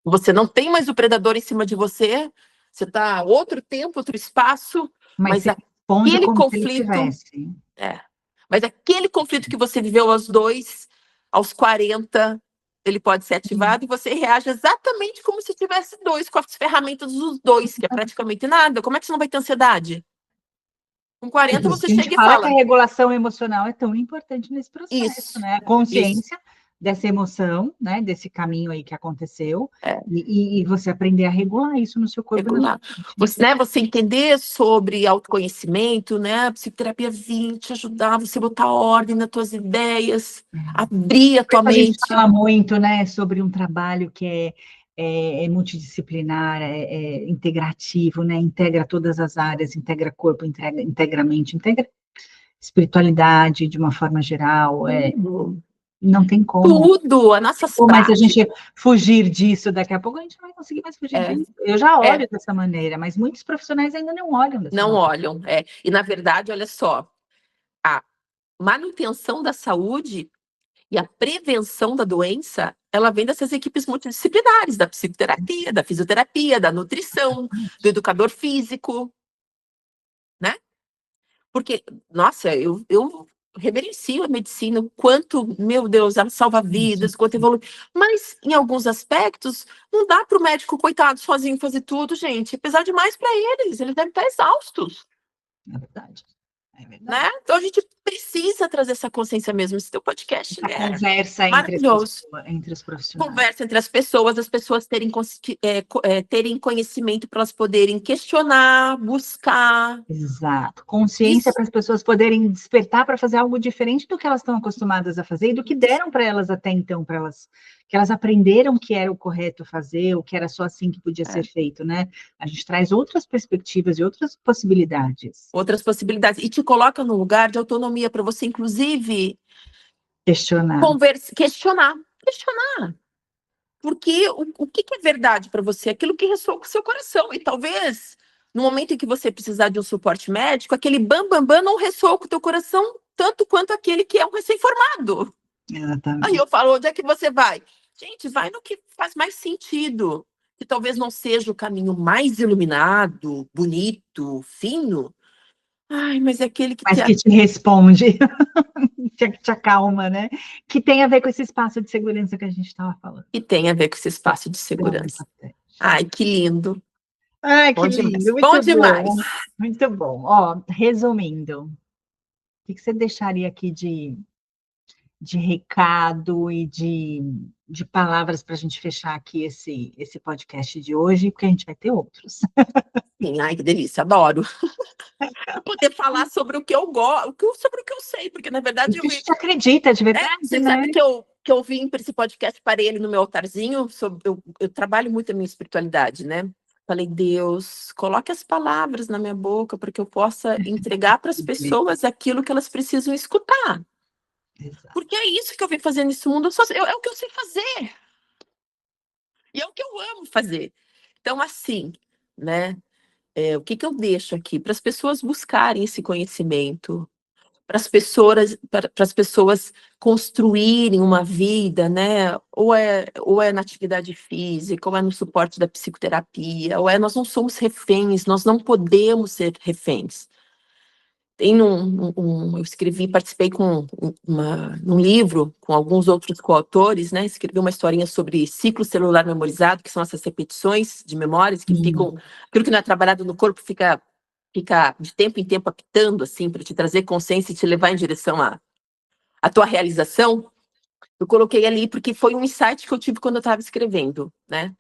[SPEAKER 2] Você não tem mais o predador em cima de você, você está outro tempo, outro espaço,
[SPEAKER 1] Mas
[SPEAKER 2] mas
[SPEAKER 1] você responde
[SPEAKER 2] aquele
[SPEAKER 1] como se ele
[SPEAKER 2] conflito
[SPEAKER 1] tivesse.
[SPEAKER 2] é. Mas aquele conflito que você viveu aos 2, aos 40 ele pode ser ativado e você reage exatamente como se tivesse 2, com as ferramentas dos 2, que é praticamente nada. Como é que você não vai ter ansiedade? Com 40 você
[SPEAKER 1] a gente
[SPEAKER 2] chega e
[SPEAKER 1] fala que
[SPEAKER 2] fala.
[SPEAKER 1] a regulação emocional é tão importante nesse processo,
[SPEAKER 2] Isso,
[SPEAKER 1] né? A consciência dessa emoção, né? Desse caminho aí que aconteceu, e você aprender a regular isso no seu corpo e na sua mente.
[SPEAKER 2] Você entender sobre autoconhecimento, né? A psicoterapia vir te ajudar, você botar ordem nas tuas ideias, abrir a tua
[SPEAKER 1] A gente
[SPEAKER 2] mente.
[SPEAKER 1] fala muito, né, sobre um trabalho que é multidisciplinar, é integrativo, né? Integra todas as áreas, integra corpo, integra mente, integra espiritualidade de uma forma geral. Não tem como.
[SPEAKER 2] Tudo, as nossas
[SPEAKER 1] Mas a gente
[SPEAKER 2] práticas.
[SPEAKER 1] fugir disso, daqui a pouco a gente não vai conseguir mais fugir disso. Eu já olho dessa maneira, mas muitos profissionais ainda não olham dessa
[SPEAKER 2] Não
[SPEAKER 1] maneira.
[SPEAKER 2] olham, E, na verdade, olha só, a manutenção da saúde e a prevenção da doença, ela vem dessas equipes multidisciplinares, da psicoterapia, da fisioterapia, da nutrição, do educador físico, né? Porque, nossa, eu reverencio a medicina, o quanto, meu Deus, ela salva vidas, quanto evolui. Mas, em alguns aspectos, não dá para o médico, coitado, sozinho fazer tudo, gente. Apesar de mais para eles devem estar exaustos.
[SPEAKER 1] É verdade. É verdade.
[SPEAKER 2] Né? Então, a gente precisa trazer essa consciência mesmo. Esse teu podcast
[SPEAKER 1] Essa conversa
[SPEAKER 2] maravilhoso.
[SPEAKER 1] entre os profissionais.
[SPEAKER 2] Conversa entre as pessoas terem conhecimento para elas poderem questionar, buscar.
[SPEAKER 1] Exato. Consciência para as pessoas poderem despertar para fazer algo diferente do que elas estão acostumadas a fazer e do que deram para elas até então, para elas, que elas aprenderam que era o correto fazer, ou que era só assim que podia ser feito, né? A gente traz outras perspectivas e outras possibilidades.
[SPEAKER 2] Outras possibilidades. E te coloca num lugar de autonomia para você, inclusive,
[SPEAKER 1] questionar.
[SPEAKER 2] Questionar. Porque o que é verdade para você? Aquilo que ressoa com o seu coração. E talvez, no momento em que você precisar de um suporte médico, aquele bam não ressoa com o teu coração tanto quanto aquele que é um recém-formado.
[SPEAKER 1] Exatamente.
[SPEAKER 2] Aí eu falo, onde é que você vai? Gente, vai no que faz mais sentido. Que talvez não seja o caminho mais iluminado, bonito, fino. Ai, mas é aquele que...
[SPEAKER 1] Mas que te responde, que te acalma, né? Que tem a ver com esse espaço de segurança que a gente estava falando.
[SPEAKER 2] Que tem a ver com esse espaço de segurança. Ai, que lindo.
[SPEAKER 1] Ai, que lindo. Muito
[SPEAKER 2] Bom demais.
[SPEAKER 1] Muito bom. Ó, resumindo, o que você deixaria aqui de recado e de palavras para a gente fechar aqui esse podcast de hoje, porque a gente vai ter outros.
[SPEAKER 2] Sim, ai, que delícia, adoro. Poder falar sobre o que eu gosto, sobre o que eu sei, porque na verdade
[SPEAKER 1] a gente acredita de verdade,
[SPEAKER 2] você
[SPEAKER 1] né?
[SPEAKER 2] sabe que eu vim para esse podcast, parei ele no meu altarzinho, eu trabalho muito a minha espiritualidade, né? Falei, Deus, coloque as palavras na minha boca para que eu possa entregar para as pessoas aquilo que elas precisam escutar.
[SPEAKER 1] Exato.
[SPEAKER 2] Porque é isso que eu vim fazer nesse mundo, é o que eu sei fazer. E é o que eu amo fazer. Então, assim, né? O que eu deixo aqui? Para as pessoas buscarem esse conhecimento, para as pessoas construírem uma vida, né? Ou é na atividade física, ou é no suporte da psicoterapia, nós não somos reféns, nós não podemos ser reféns. Eu escrevi, participei num livro com alguns outros coautores, né? Escrevi uma historinha sobre ciclo celular memorizado, que são essas repetições de memórias que ficam, aquilo que não é trabalhado no corpo fica de tempo em tempo apitando, assim, para te trazer consciência e te levar em direção à tua realização. Eu coloquei ali porque foi um insight que eu tive quando eu estava escrevendo, né?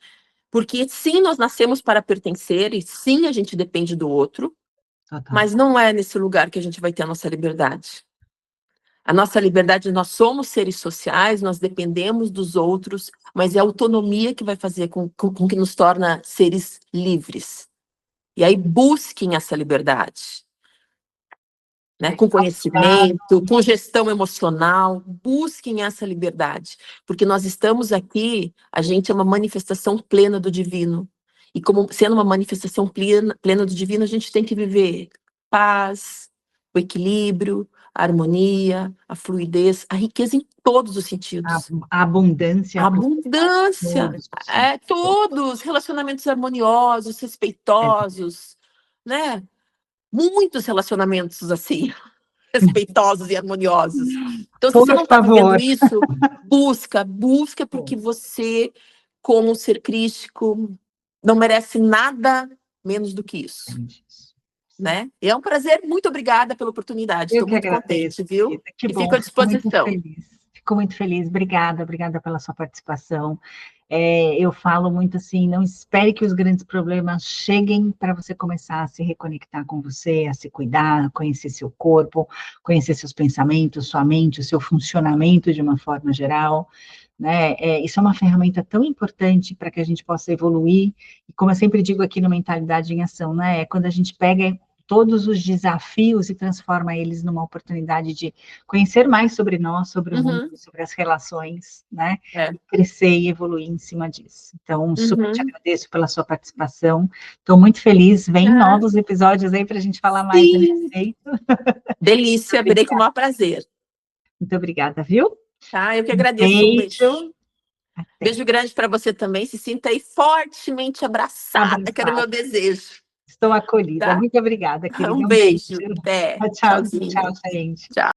[SPEAKER 2] Porque sim, nós nascemos para pertencer e sim, a gente depende do outro, mas não é nesse lugar que a gente vai ter a nossa liberdade. A nossa liberdade, nós somos seres sociais, nós dependemos dos outros, mas é a autonomia que vai fazer com que nos torna seres livres. E aí busquem essa liberdade. Né? Com conhecimento, com gestão emocional, busquem essa liberdade. Porque nós estamos aqui, a gente é uma manifestação plena do divino. E como sendo uma manifestação plena do divino, a gente tem que viver paz, o equilíbrio, a harmonia, a fluidez, a riqueza em todos os sentidos.
[SPEAKER 1] A abundância.
[SPEAKER 2] A abundância. Todos, relacionamentos harmoniosos, respeitosos, né? Muitos relacionamentos assim, respeitosos e harmoniosos. Então, se
[SPEAKER 1] Por
[SPEAKER 2] você não está vivendo
[SPEAKER 1] favor.
[SPEAKER 2] isso, busca, porque você, como um ser crístico, não merece nada menos do que isso, né? E é um prazer, muito obrigada pela oportunidade,
[SPEAKER 1] Eu
[SPEAKER 2] estou
[SPEAKER 1] que
[SPEAKER 2] muito
[SPEAKER 1] agradeço,
[SPEAKER 2] contente, viu?
[SPEAKER 1] querida. Que
[SPEAKER 2] E
[SPEAKER 1] bom,
[SPEAKER 2] fico à
[SPEAKER 1] fico muito
[SPEAKER 2] disposição.
[SPEAKER 1] feliz. Fico muito feliz. Obrigada pela sua participação. Eu falo muito assim, não espere que os grandes problemas cheguem para você começar a se reconectar com você, a se cuidar, conhecer seu corpo, conhecer seus pensamentos, sua mente, o seu funcionamento de uma forma geral, né? Isso é uma ferramenta tão importante para que a gente possa evoluir, e como eu sempre digo aqui no Mentalidade em Ação, né? É quando a gente pega todos os desafios e transforma eles numa oportunidade de conhecer mais sobre nós, sobre o mundo, sobre as relações, né? E crescer e evoluir em cima disso. Então, super te agradeço pela sua participação. Estou muito feliz. Vem novos episódios aí para a gente falar mais a respeito.
[SPEAKER 2] Delícia, verei com o maior prazer.
[SPEAKER 1] Muito obrigada, viu?
[SPEAKER 2] Tá, eu que agradeço. Um beijo.
[SPEAKER 1] Até.
[SPEAKER 2] Beijo grande para você também. Se sinta aí fortemente abraçada, que era o meu desejo.
[SPEAKER 1] Estou acolhida.
[SPEAKER 2] Tá?
[SPEAKER 1] Muito obrigada, querida.
[SPEAKER 2] Um
[SPEAKER 1] Um beijo.
[SPEAKER 2] beijo. Até.
[SPEAKER 1] Tchau,
[SPEAKER 2] Tchauzinho.
[SPEAKER 1] tchau, gente.
[SPEAKER 2] Tchau.